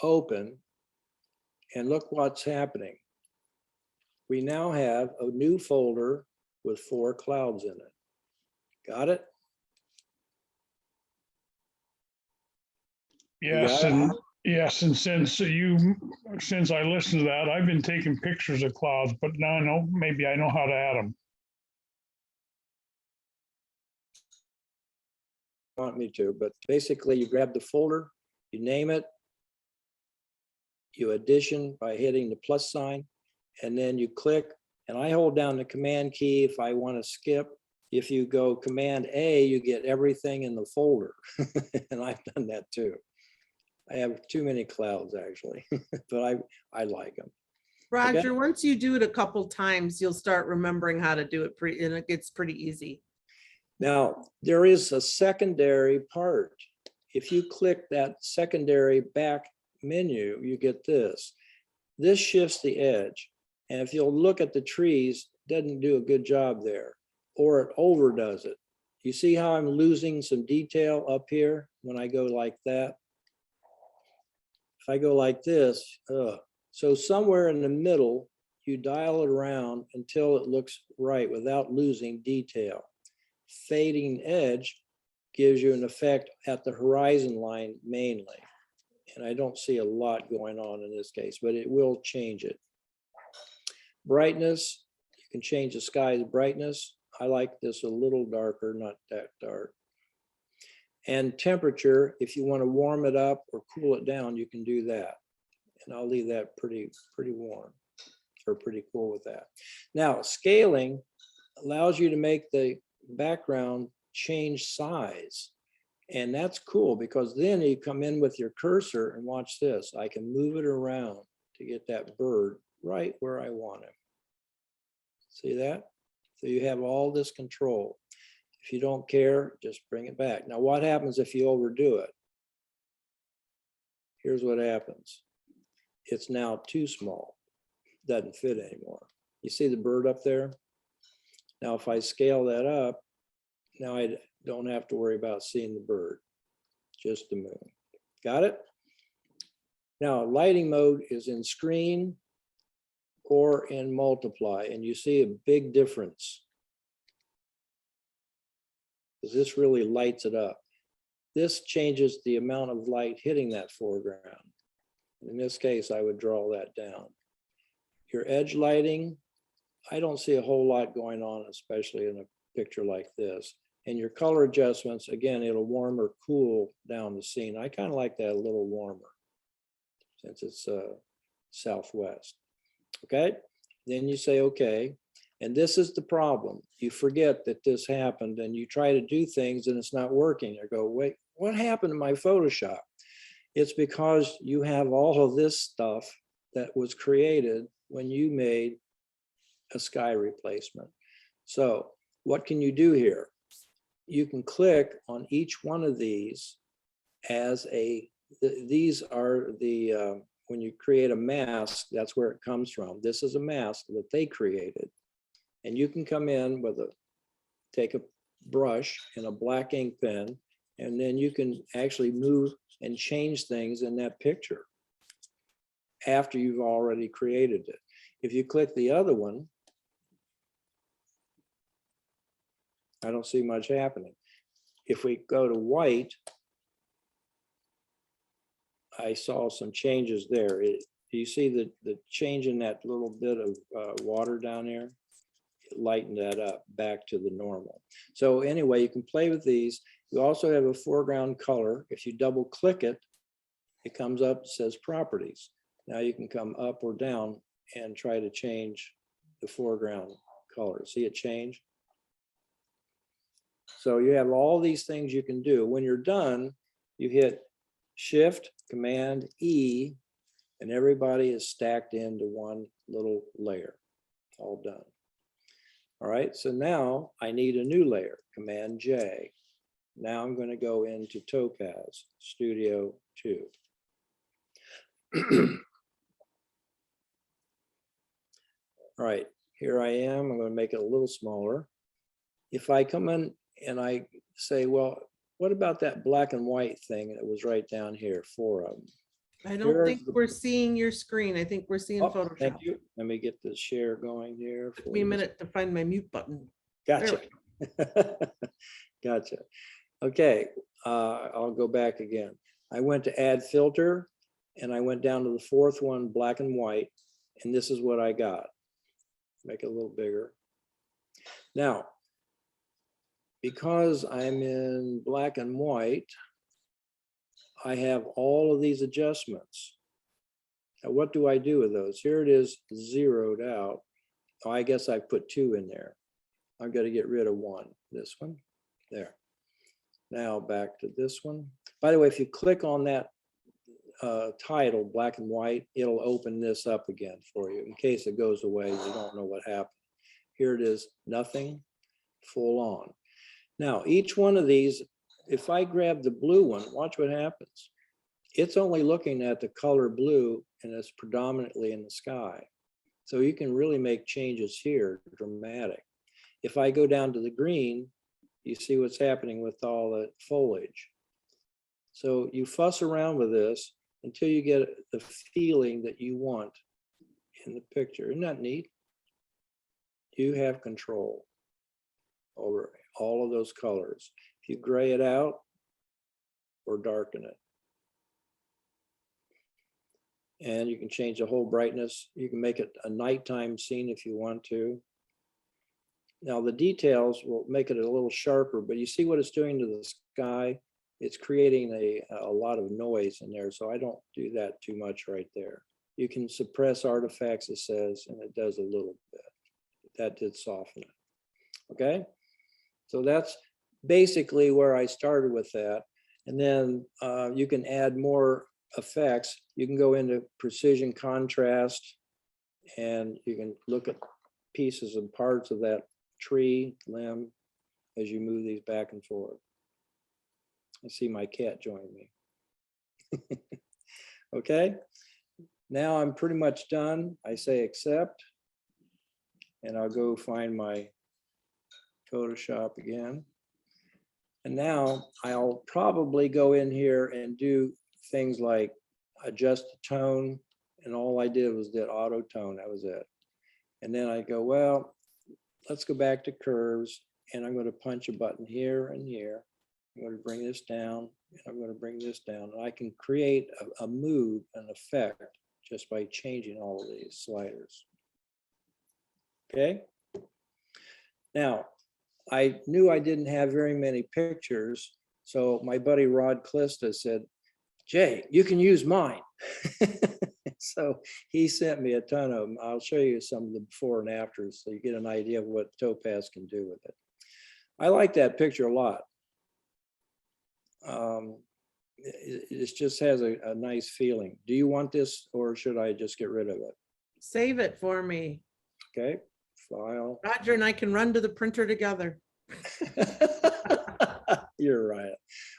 Open, and look what's happening. We now have a new folder with 4 clouds in it. Got it? Yes, got it? and yes, and since I listened to that, I've been taking pictures of clouds, but now I know, maybe I know how to add them. Want me to, but basically you grab the folder, you name it, you addition by hitting the plus sign, and then you click, and I hold down the Command key if I want to skip. If you go Command A, you get everything in the folder. And I've done that too. I have too many clouds actually, but I like them. Roger, once you do it a couple times, you'll start remembering how to do it and it gets pretty easy. Now, there is a secondary part. If you click that secondary back menu, you get this. This shifts the edge. And if you'll look at the trees, it doesn't do a good job there, or it overdoes it. You see how I'm losing some detail up here when I go like that? If I go like this, so somewhere in the middle, you dial it around until it looks right without losing detail. Fading edge gives you an effect at the horizon line mainly. And I don't see a lot going on in this case, but it will change it. Brightness, you can change the sky's brightness. I like this a little darker, not that dark. And temperature, if you want to warm it up or cool it down, you can do that. And I'll leave that pretty warm or pretty cool with that. Now, scaling allows you to make the background change size. And that's cool because then you come in with your cursor and watch this. I can move it around to get that bird right where I want him. See that? So you have all this control. If you don't care, just bring it back. Now, what happens if you overdo it? Here's what happens. It's now too small. Doesn't fit anymore. You see the bird up there? Now, if I scale that up, now I don't have to worry about seeing the bird, just the moon. Got it? Now, lighting mode is in screen or in multiply, and you see a big difference. Because this really lights it up. This changes the amount of light hitting that foreground. In this case, I would draw that down. Your edge lighting, I don't see a whole lot going on, especially in a picture like this. And your color adjustments, again, it'll warm or cool down the scene. I kind of like that a little warmer since it's southwest. Okay, then you say, okay. And this is the problem. You forget that this happened and you try to do things and it's not working. I go, wait, what happened to my Photoshop? It's because you have all of this stuff that was created when you made a sky replacement. So what can you do here? You can click on each one of these as these are the, when you create a mask, that's where it comes from. This is a mask that they created. And you can come in with take a brush and a black ink pen, and then you can actually move and change things in that picture after you've already created it. If you click the other one, I don't see much happening. If we go to white, I saw some changes there. Do you see the change in that little bit of water down there? Lighten that up back to the normal. So anyway, you can play with these. You also have a foreground color. If you double click it, it comes up, says properties. Now you can come up or down and try to change the foreground color. See it change? So you have all these things you can do. When you're done, you hit Shift, Command, E, and everybody is stacked into one little layer. All done. All right, so now I need a new layer, Command J. Now I'm going to go into Topaz Studio 2. All right, here I am. I'm going to make it a little smaller. If I come in and I say, well, what about that black and white thing that was right down here, 4 of them? I don't think we're seeing your screen. I think we're seeing Photoshop. Thank you. Let me get the share going here. Took me a minute to find my mute button. Gotcha. Gotcha. Okay, I'll go back again. I went to add filter and I went down to the 4th one, black and white, and this is what I got. Make it a little bigger. Now, because I'm in black and white, I have all of these adjustments. Now, what do I do with those? Here it is zeroed out. Oh, I guess I put 2 in there. I'm going to get rid of 1. This one, there. Now back to this one. By the way, if you click on that title, black and white, it'll open this up again for you. In case it goes away, you don't know what happened. Here it is, nothing, full on. Now, each one of these, if I grab the blue one, watch what happens. It's only looking at the color blue and it's predominantly in the sky. So you can really make changes here, dramatic. If I go down to the green, you see what's happening with all the foliage. So you fuss around with this until you get the feeling that you want in the picture. Isn't that neat? You have control over all of those colors. If you gray it out or darken it. And you can change the whole brightness. You can make it a nighttime scene if you want to. Now the details will make it a little sharper, but you see what it's doing to the sky? It's creating a lot of noise in there, so I don't do that too much right there. You can suppress artifacts, it says, and it does a little bit. That did soften it, okay? So that's basically where I started with that. And then you can add more effects. You can go into precision contrast, and you can look at pieces and parts of that tree limb as you move these back and forth. I see my cat join me. Okay, now I'm pretty much done. I say accept, and I'll go find my Photoshop again. And now I'll probably go in here and do things like adjust the tone, and all I did was did auto tone, that was it. And then I go, well, let's go back to curves, and I'm going to punch a button here and here. I'm going to bring this down, and I'm going to bring this down. And I can create a mood, an effect, just by changing all of these sliders. Okay. Now, I knew I didn't have very many pictures, so my buddy Rod Clista said, Jay, you can use mine. So he sent me a ton of them. I'll show you some of the before and afters so you get an idea of what Topaz can do with it. I like that picture a lot. It just has a nice feeling. Do you want this, or should I just get rid of it? Save it for me. Okay, file. Roger and I can run to the printer together. You're right.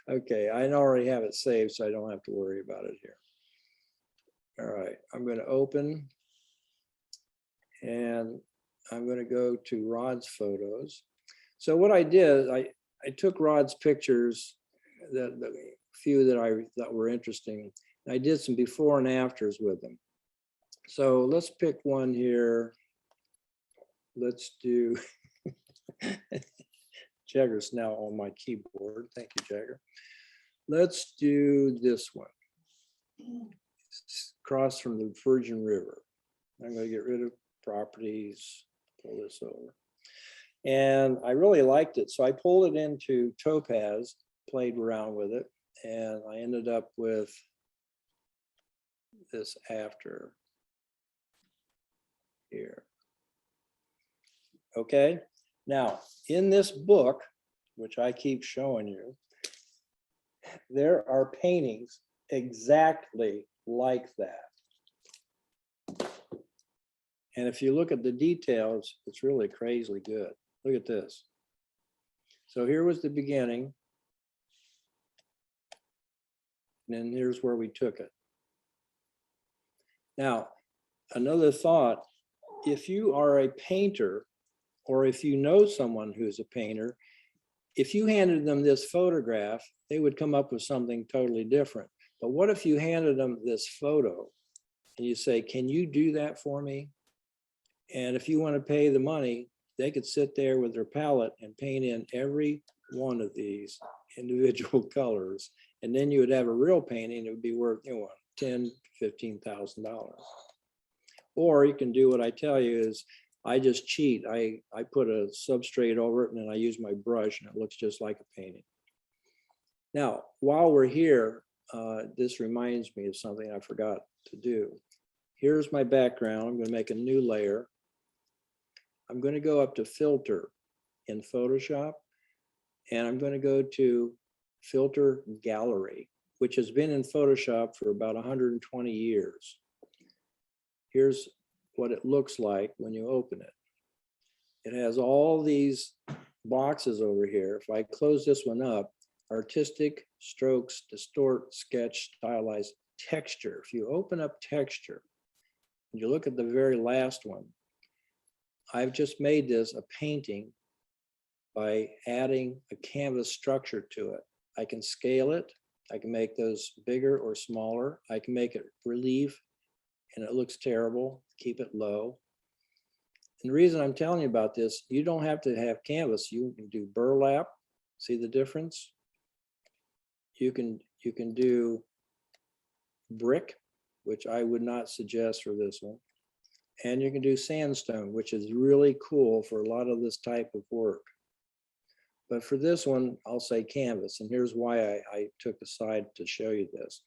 Okay, I already have it saved, so I don't have to worry about it here. All right, I'm going to open, and I'm going to go to Rod's photos. So what I did, I took Rod's pictures, the few that I thought were interesting. I did some before and afters with them. So let's pick one here. Let's do Jagger's now on my keyboard. Thank you, Jagger. Let's do this one. Across from the Virgin River. I'm going to get rid of properties, pull this over. And I really liked it. So I pulled it into Topaz, played around with it, and I ended up with this after here. Okay, now in this book, which I keep showing you, there are paintings exactly like that. And if you look at the details, it's really crazily good. Look at this. So here was the beginning. And then here's where we took it. Now, another thought, if you are a painter, or if you know someone who's a painter, if you handed them this photograph, they would come up with something totally different. But what if you handed them this photo and you say, can you do that for me? And if you want to pay the money, they could sit there with their palette and paint in every one of these individual colors. And then you would have a real painting. It would be worth, you know, $10,000, $15,000. Or you can do what I tell you is, I just cheat. I put a substrate over it, and then I use my brush, and it looks just like a painting. Now, while we're here, this reminds me of something I forgot to do. Here's my background. I'm going to make a new layer. I'm going to go up to Filter in Photoshop, and I'm going to go to Filter Gallery, which has been in Photoshop for about 120 years. Here's what it looks like when you open it. It has all these boxes over here. If I close this one up, artistic, strokes, distort, sketch, stylize, texture. If you open up texture, and you look at the very last one, I've just made this a painting by adding a canvas structure to it. I can scale it. I can make those bigger or smaller. I can make it relief, and it looks terrible. Keep it low. And the reason I'm telling you about this, you don't have to have canvas. You can do burlap. See the difference? You can do brick, which I would not suggest for this one. And you can do sandstone, which is really cool for a lot of this type of work. But for this one, I'll say canvas. And here's why I took aside to show you this.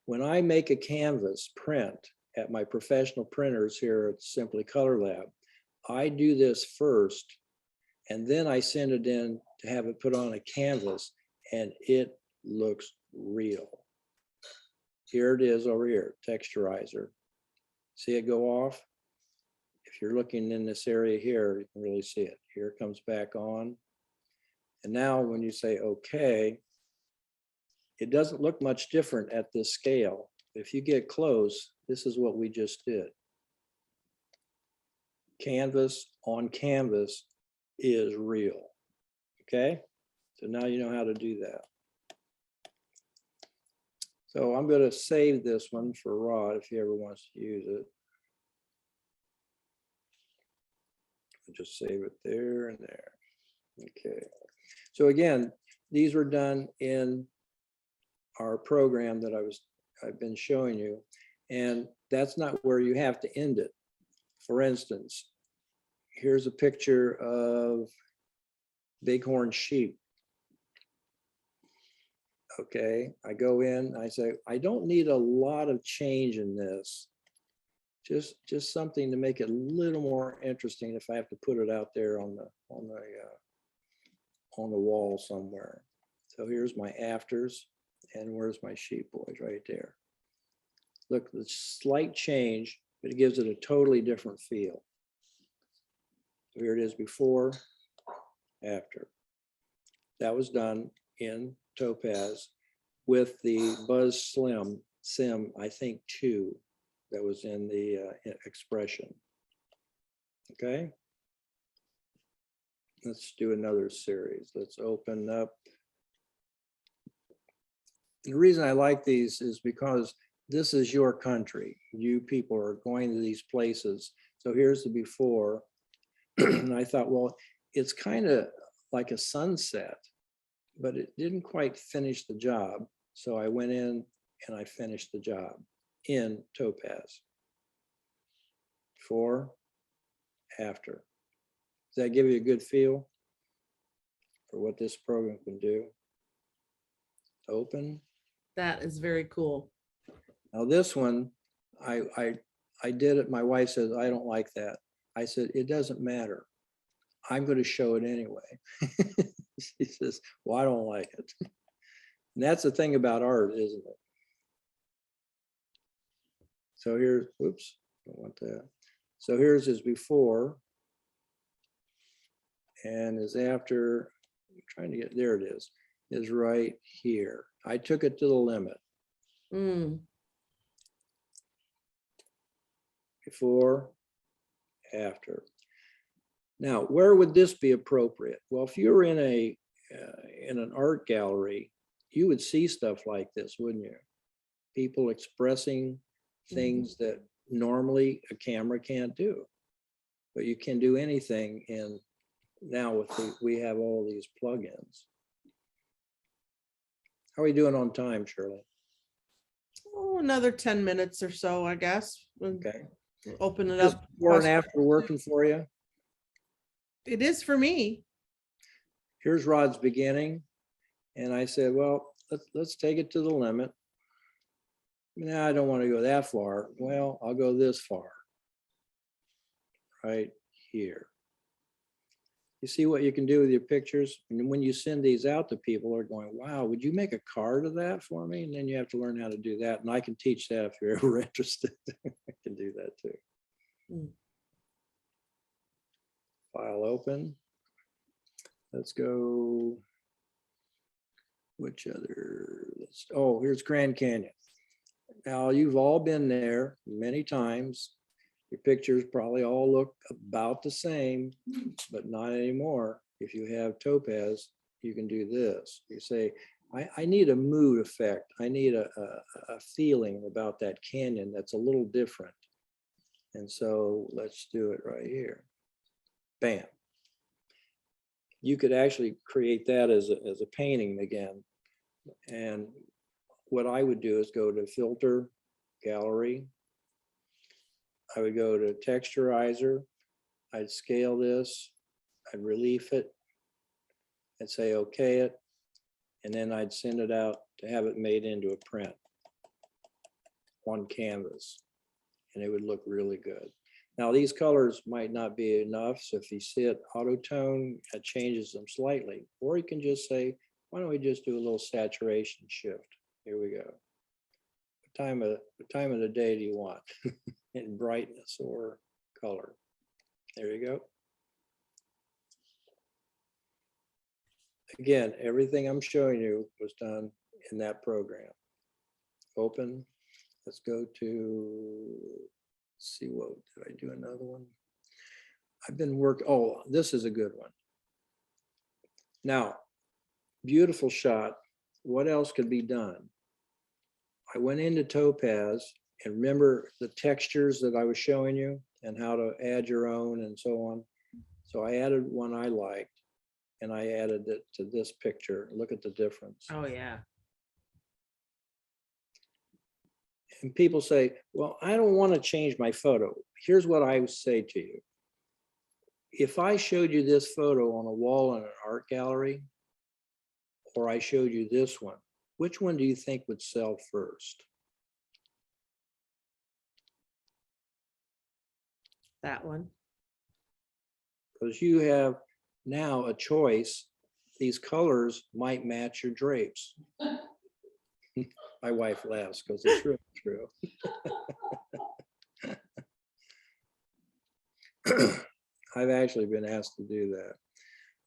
When I make a canvas print at my professional printers here at Simply Color Lab, I do this first, and then I send it in to have it put on a canvas, and it looks real. Here it is over here, texturizer. See it go off? If you're looking in this area here, you can really see it. Here it comes back on. And now when you say okay, it doesn't look much different at this scale. If you get close, this is what we just did. Canvas on canvas is real. Okay, so now you know how to do that. So I'm going to save this one for Rod if he ever wants to use it. I'll just save it there and there. Okay. So again, these were done in our program that I've been showing you, and that's not where you have to end it. For instance, here's a picture of bighorn sheep. Okay, I go in, I say, I don't need a lot of change in this. Just something to make it a little more interesting if I have to put it out there on the wall somewhere. So here's my afters, and where's my sheep boys right there. Look, the slight change, but it gives it a totally different feel. So here it is before, after. That was done in Topaz with the Buzz Slim Sim, I think 2, that was in the expression. Okay. Let's do another series. Let's open up. And the reason I like these is because this is your country. You people are going to these places. So here's the before. And I thought, well, it's kind of like a sunset, but it didn't quite finish the job. So I went in and I finished the job in Topaz. Before, after. Does that give you a good feel for what this program can do? Open. That is very cool. Now this one, I did it. My wife says, I don't like that. I said, it doesn't matter. I'm going to show it anyway. She says, well, I don't like it. And that's the thing about art, isn't it? So here's, oops, don't want that. So here's his before and his after. I'm trying to get, there it is right here. I took it to the limit. Before, after. Now, where would this be appropriate? Well, if you were in an art gallery, you would see stuff like this, wouldn't you? People expressing things that normally a camera can't do, but you can do anything. And now with we have all these plugins. How are we doing on time, Shirley? Oh, another 10 minutes or so, I guess. Okay. Open it Just up. before and after working for you. It is for me. Here's Rod's beginning. And I said, well, let's take it to the limit. Now I don't want to go that far. Well, I'll go this far. Right here. You see what you can do with your pictures? And when you send these out to people, they're going, wow, would you make a card of that for me? And then you have to learn how to do that. And I can teach that if you're ever interested. I can do that too. File open. Let's go. Which other? Oh, here's Grand Canyon. Now you've all been there many times. Your pictures probably all look about the same, but not anymore. If you have Topaz, you can do this. You say, I need a mood effect. I need a feeling about that canyon that's a little different. And so let's do it right here. Bam. You could actually create that as a painting again. And what I would do is go to filter, gallery. I would go to texturizer. I'd scale this. I'd relief it. I'd say okay it. And then I'd send it out to have it made into a print on canvas. And it would look really good. Now these colors might not be enough. So if you see it auto tone, it changes them slightly. Or you can just say, why don't we just do a little saturation shift? Here we go. What time of the day do you want? In brightness or color? There you go. Again, everything I'm showing you was done in that program. Open. Let's go to, let's see, what did I do? Another one? I've been oh, this is a good one. Now, beautiful shot. What else could be done? I went into Topaz and remember the textures that I was showing you and how to add your own and so on. So I added one I liked and I added it to this picture. Look at the difference. Oh, yeah. And people say, well, I don't want to change my photo. Here's what I would say to you. If I showed you this photo on a wall in an art gallery, or I showed you this one, which one do you think would sell first? That one. Because you have now a choice. These colors might match your drapes. My wife laughs because it's really true. I've actually been asked to do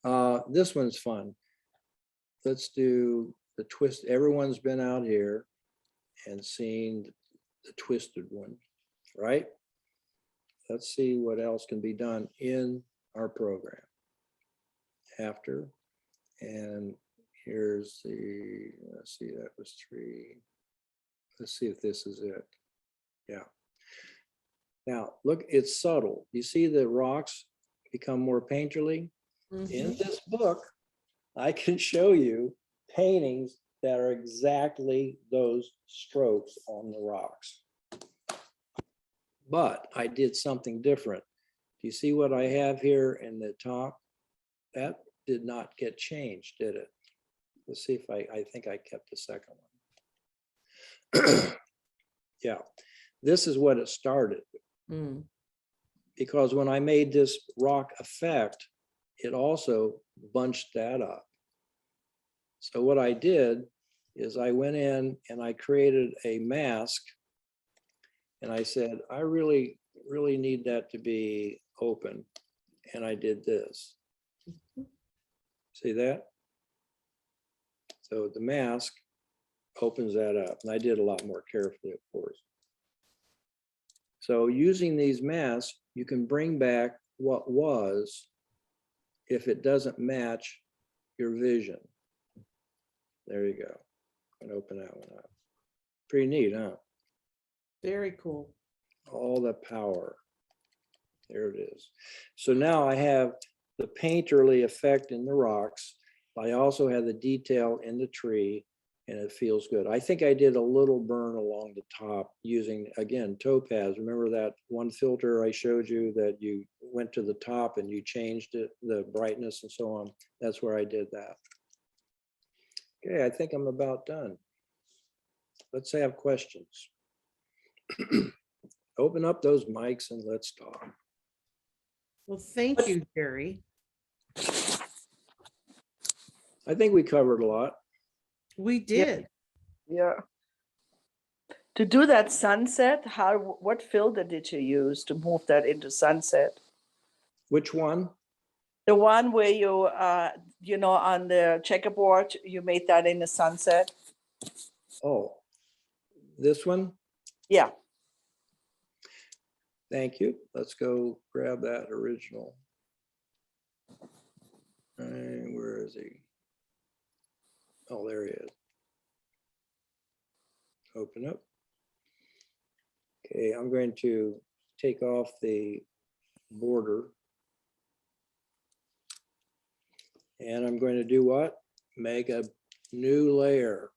that. This one's fun. Let's do the twist. Everyone's been out here and seen the twisted one, right? Let's see what else can be done in our program. After, and here's the, let's see, that was 3. Let's see if this is it. Yeah. Now, look, it's subtle. You see the rocks become more painterly? In this book, I can show you paintings that are exactly those strokes on the rocks. But I did something different. Do you see what I have here in the top? That did not get changed, did it? Let's see if I think I kept the second one. Yeah, this is what it started. Because when I made this rock effect, it also bunched that up. So what I did is I went in and I created a mask and I said, I really need that to be open. And I did this. See that? So the mask opens that up. And I did a lot more carefully, of course. So using these masks, you can bring back what was if it doesn't match your vision. There you go. And open that one up. Pretty neat, huh? Very cool. All the power. There it is. So now I have the painterly effect in the rocks. I also have the detail in the tree and it feels good. I think I did a little burn along the top using, again, Topaz. Remember that one filter I showed you that you went to the top and you changed it, the brightness and so on. That's where I did that. Okay, I think I'm about done. Let's have questions. Open up those mics and let's talk. Well, thank you, Jerry. I think we covered a lot. We did. Yeah. To do that sunset, what filter did you use to move that into sunset? Which one? The one where you, on the checkerboard, you made that in the sunset? Oh, this one? Yeah. Thank you. Let's go grab that original. And where is he? Oh, there he is. Open up. Okay, I'm going to take off the border. And I'm going to do what? Make a new layer.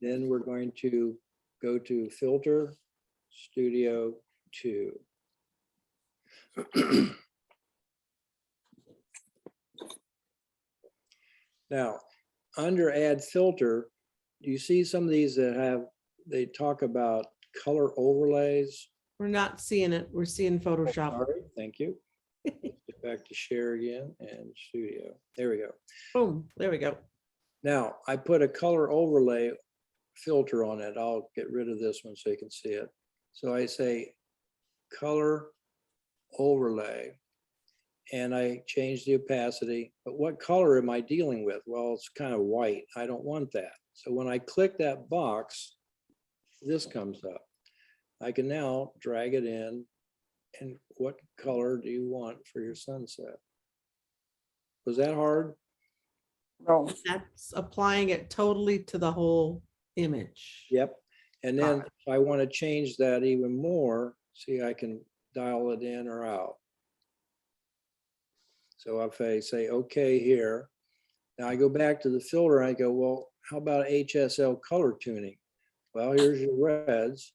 Then we're going to go to Filter, Studio 2. Now, under Add Filter, do you see some of these that have, they talk about color overlays? We're not seeing it. We're seeing Photoshop. Sorry, thank you. Let's get back to share again and Studio. There we go. Boom. There we go. Now, I put a color overlay filter on it. I'll get rid of this one so you can see it. So I say color overlay, and I change the opacity. But what color am I dealing with? Well, it's kind of white. I don't want that. So when I click that box, this comes up. I can now drag it in. And what color do you want for your sunset? Was that hard? No, That's applying it totally to the whole image. Yep. And then if I want to change that even more, see, I can dial it in or out. So if I say, okay, here, now I go back to the filter, and I go, well, how about Hsl Color Tuning? Well, here's your reds.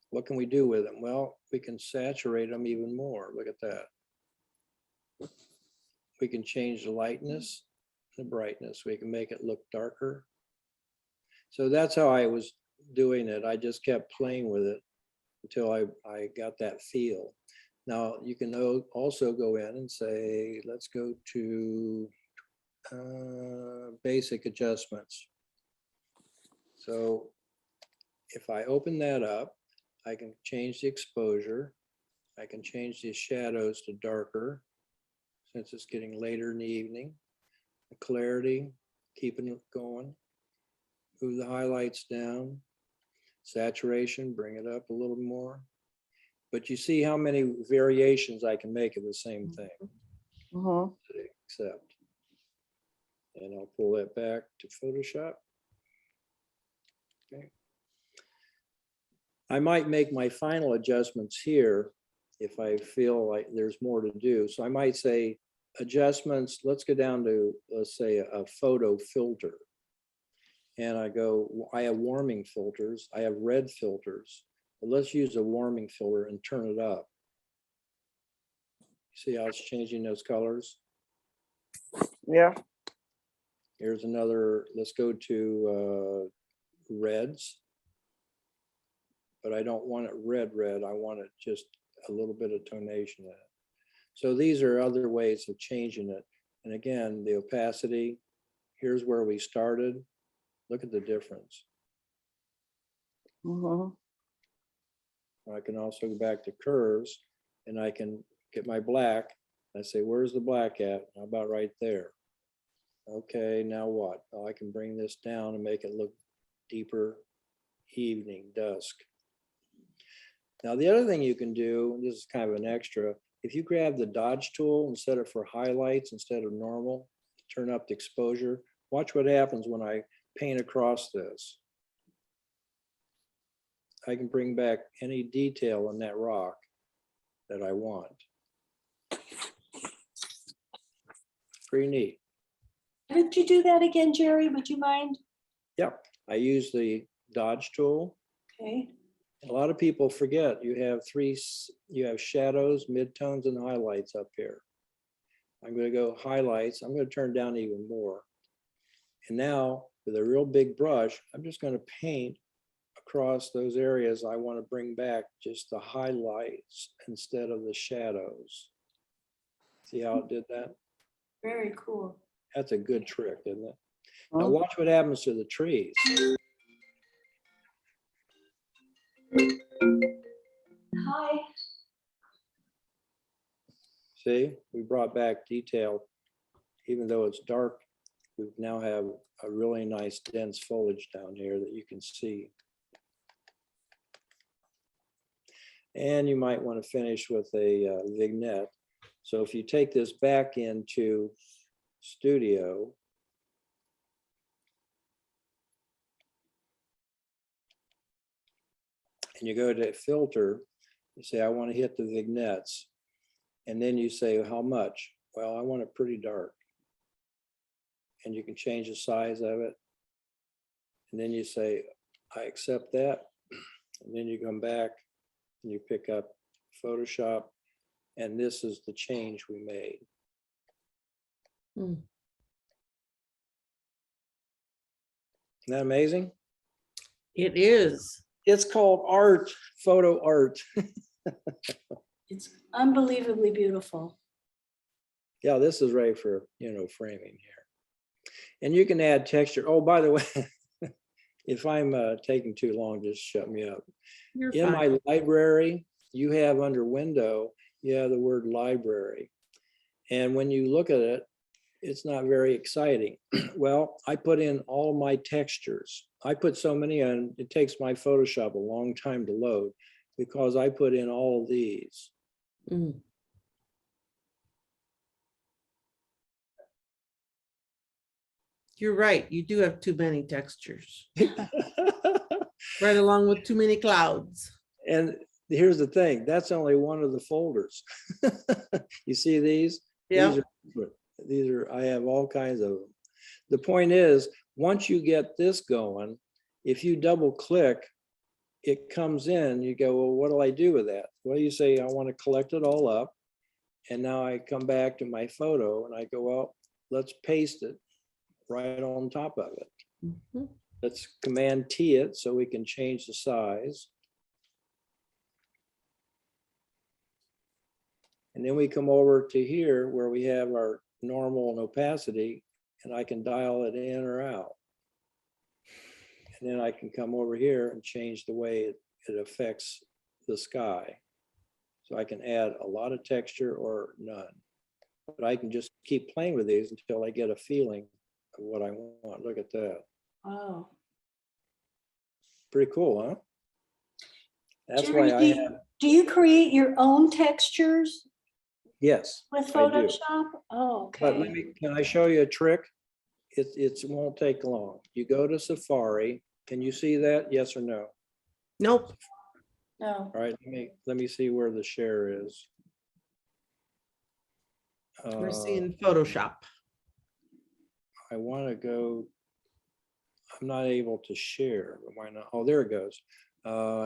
What can we do with them? Well, we can saturate them even more. Look at that. We can change the lightness, the brightness. We can make it look darker. So that's how I was doing it. I just kept playing with it until I got that feel. Now you can also go in and say, let's go to basic adjustments. So if I open that up, I can change the exposure. I can change the shadows to darker since it's getting later in the evening. The clarity, keeping it going. Move the highlights down. Saturation, bring it up a little more. But you see how many variations I can make of the same thing. mhm. Accept. And I'll pull that back to Photoshop. Okay. I might make my final adjustments here if I feel like there's more to do. So I might say adjustments, let's go down to, let's say, a photo filter. And I go, I have warming filters, I have red filters, but let's use a warming filter and turn it up. See how it's changing those colors? Yeah, Here's another, let's go to reds. But I don't want it red, I want it just a little bit of tonation in it. So these are other ways of changing it. And again, the opacity, here's where we started. Look at the difference. mhm. I can also go back to curves and I can get my black. I say, where's the black at? How about right there? Okay, now what? Oh, I can bring this down and make it look deeper, evening, dusk. Now, the other thing you can do, and this is kind of an extra, if you grab the dodge tool and set it for highlights instead of normal, turn up the exposure, watch what happens when I paint across this. I can bring back any detail in that rock that I want. Pretty neat. How did you do that again, Jerry? Would you mind? Yep, I use the dodge tool. Okay. A lot of people forget you have you have shadows, midtones, and highlights up here. I'm going to go highlights. I'm going to turn down even more. And now with a real big brush, I'm just going to paint across those areas I want to bring back just the highlights instead of the shadows. See how it did that? Very cool. That's a good trick, isn't it? Now watch what happens to the trees. Hi. See, we brought back detail. Even though it's dark, we now have a really nice dense foliage down here that you can see. And you might want to finish with a vignette. So if you take this back into Studio, and you go to filter, you say, I want to hit the vignettes. And then you say, how much? Well, I want it pretty dark. And you can change the size of it. And then you say, I accept that. And then you come back and you pick up Photoshop. And this is the change we made. Hmm. Isn't that amazing? It is. It's called art, photo art. It's unbelievably beautiful. Yeah, this is ready for, framing here. And you can add texture. Oh, by the way, if I'm taking too long, just shut me up. You're In fine. my library, you have under window, you have the word library. And when you look at it, it's not very exciting. Well, I put in all my textures. I put so many in, it takes my Photoshop a long time to load because I put in all of these. Mm. You're right. You do have too many textures, right along with too many clouds. And here's the thing, that's only one of the folders. You see these? Yeah. These are, I have all kinds of them. The point is, once you get this going, if you double click, it comes in, you go, well, what do I do with that? Well, you say, I want to collect it all up. And now I come back to my photo and I go, well, let's paste it right on top of it. Mhm. Let's Command T it so we can change the size. And then we come over to here where we have our normal and opacity, and I can dial it in or out. And then I can come over here and change the way it affects the sky. So I can add a lot of texture or none. But I can just keep playing with these until I get a feeling of what I want. Look at that. Oh. Pretty cool, huh? That's why Jerry, I do you- have, Do you create your own textures yes. with I do. Photoshop? Oh, But let okay. me, can I show you a trick? It won't take long. You go to Safari. Can you see that? Yes or no? Nope. No. All right, let me see where the share is. We're seeing Photoshop. I want to go, I'm not able to share, but why not? Oh, there it goes.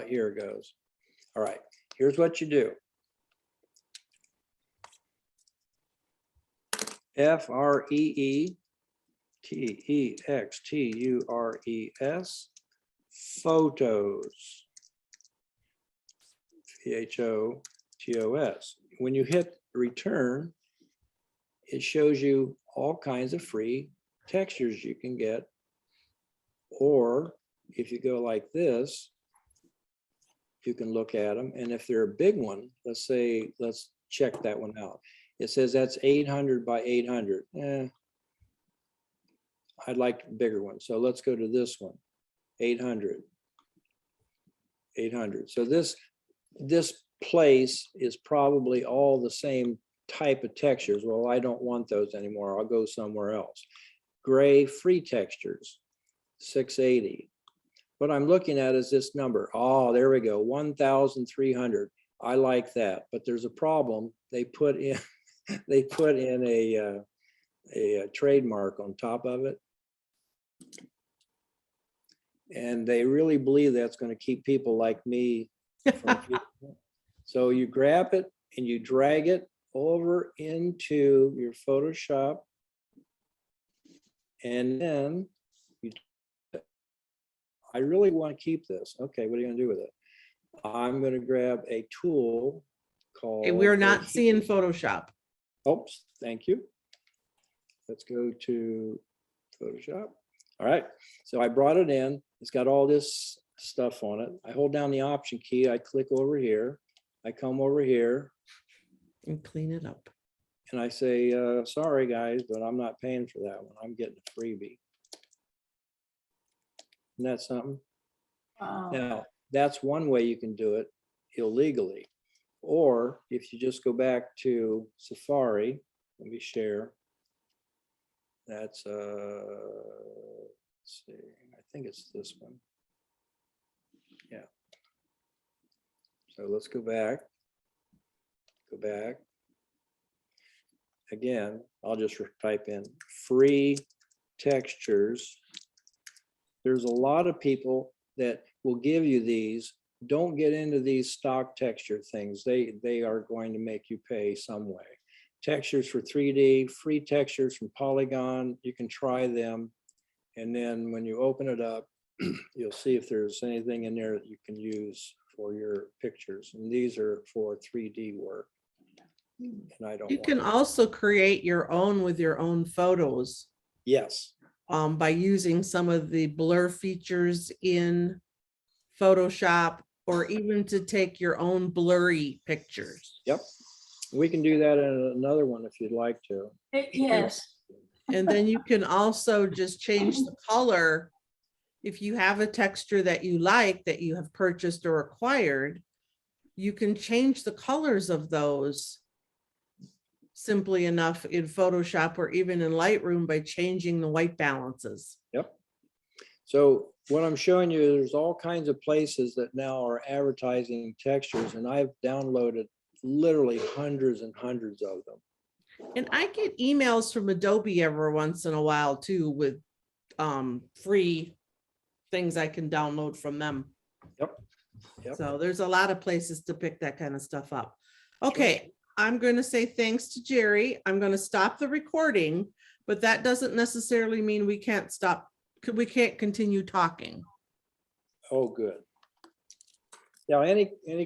Here it goes. All right, here's what you do. FREETEXTURES, photos, PHOTOS. When you hit return, it shows you all kinds of free textures you can get. Or if you go like this, you can look at them. And if they're a big one, let's say, let's check that one out. It says that's 800 by 800. I'd like a bigger one. So let's go to this one, 800. 800. So this place is probably all the same type of textures. Well, I don't want those anymore. I'll go somewhere else. Gray free textures, 680. What I'm looking at is this number. Oh, there we go, 1,300. I like that, but there's a problem. They put in a trademark on top of it. And they really believe that's going to keep people like me from so you grab it and you drag it over into your Photoshop. And then I really want to keep this. Okay, what are you going to do with it? I'm going to grab a tool called. Okay, we're not seeing Photoshop. Oops, thank you. Let's go to Photoshop. All right, so I brought it in. It's got all this stuff on it. I hold down the Option key. I click over here. I come over here. And clean it up. And I say, sorry, guys, but I'm not paying for that one. I'm getting a freebie. Isn't that something? Wow. Now, that's one way you can do it illegally. Or if you just go back to Safari, let me share. That's, let's see, I think it's this one. Yeah. So let's go back. Go back. Again, I'll just type in free textures. There's a lot of people that will give you these. Don't get into these stock texture things. They are going to make you pay some way. Textures for 3D, free textures from Polygon. You can try them. And then when you open it up, you'll see if there's anything in there that you can use for your pictures. And these are for 3D work. And I don't You want can to. also create your own with your own photos. Yes, by using some of the blur features in Photoshop, or even to take your own blurry pictures. Yep. We can do that in another one if you'd like to. Yes. And then you can also just change the color. If you have a texture that you like, that you have purchased or acquired, you can change the colors of those simply enough in Photoshop or even in Lightroom by changing the white balances. Yep. So what I'm showing you, there's all kinds of places that now are advertising textures, and I've downloaded literally hundreds and hundreds of them. And I get emails from Adobe every once in a while too, with free things I can download from them. Yep. Yep. So there's a lot of places to pick that kind of stuff up. Okay, I'm going to say thanks to Jerry. I'm going to stop the recording, but that doesn't necessarily mean we can't stop. We can't continue talking. Oh, good. Yeah, any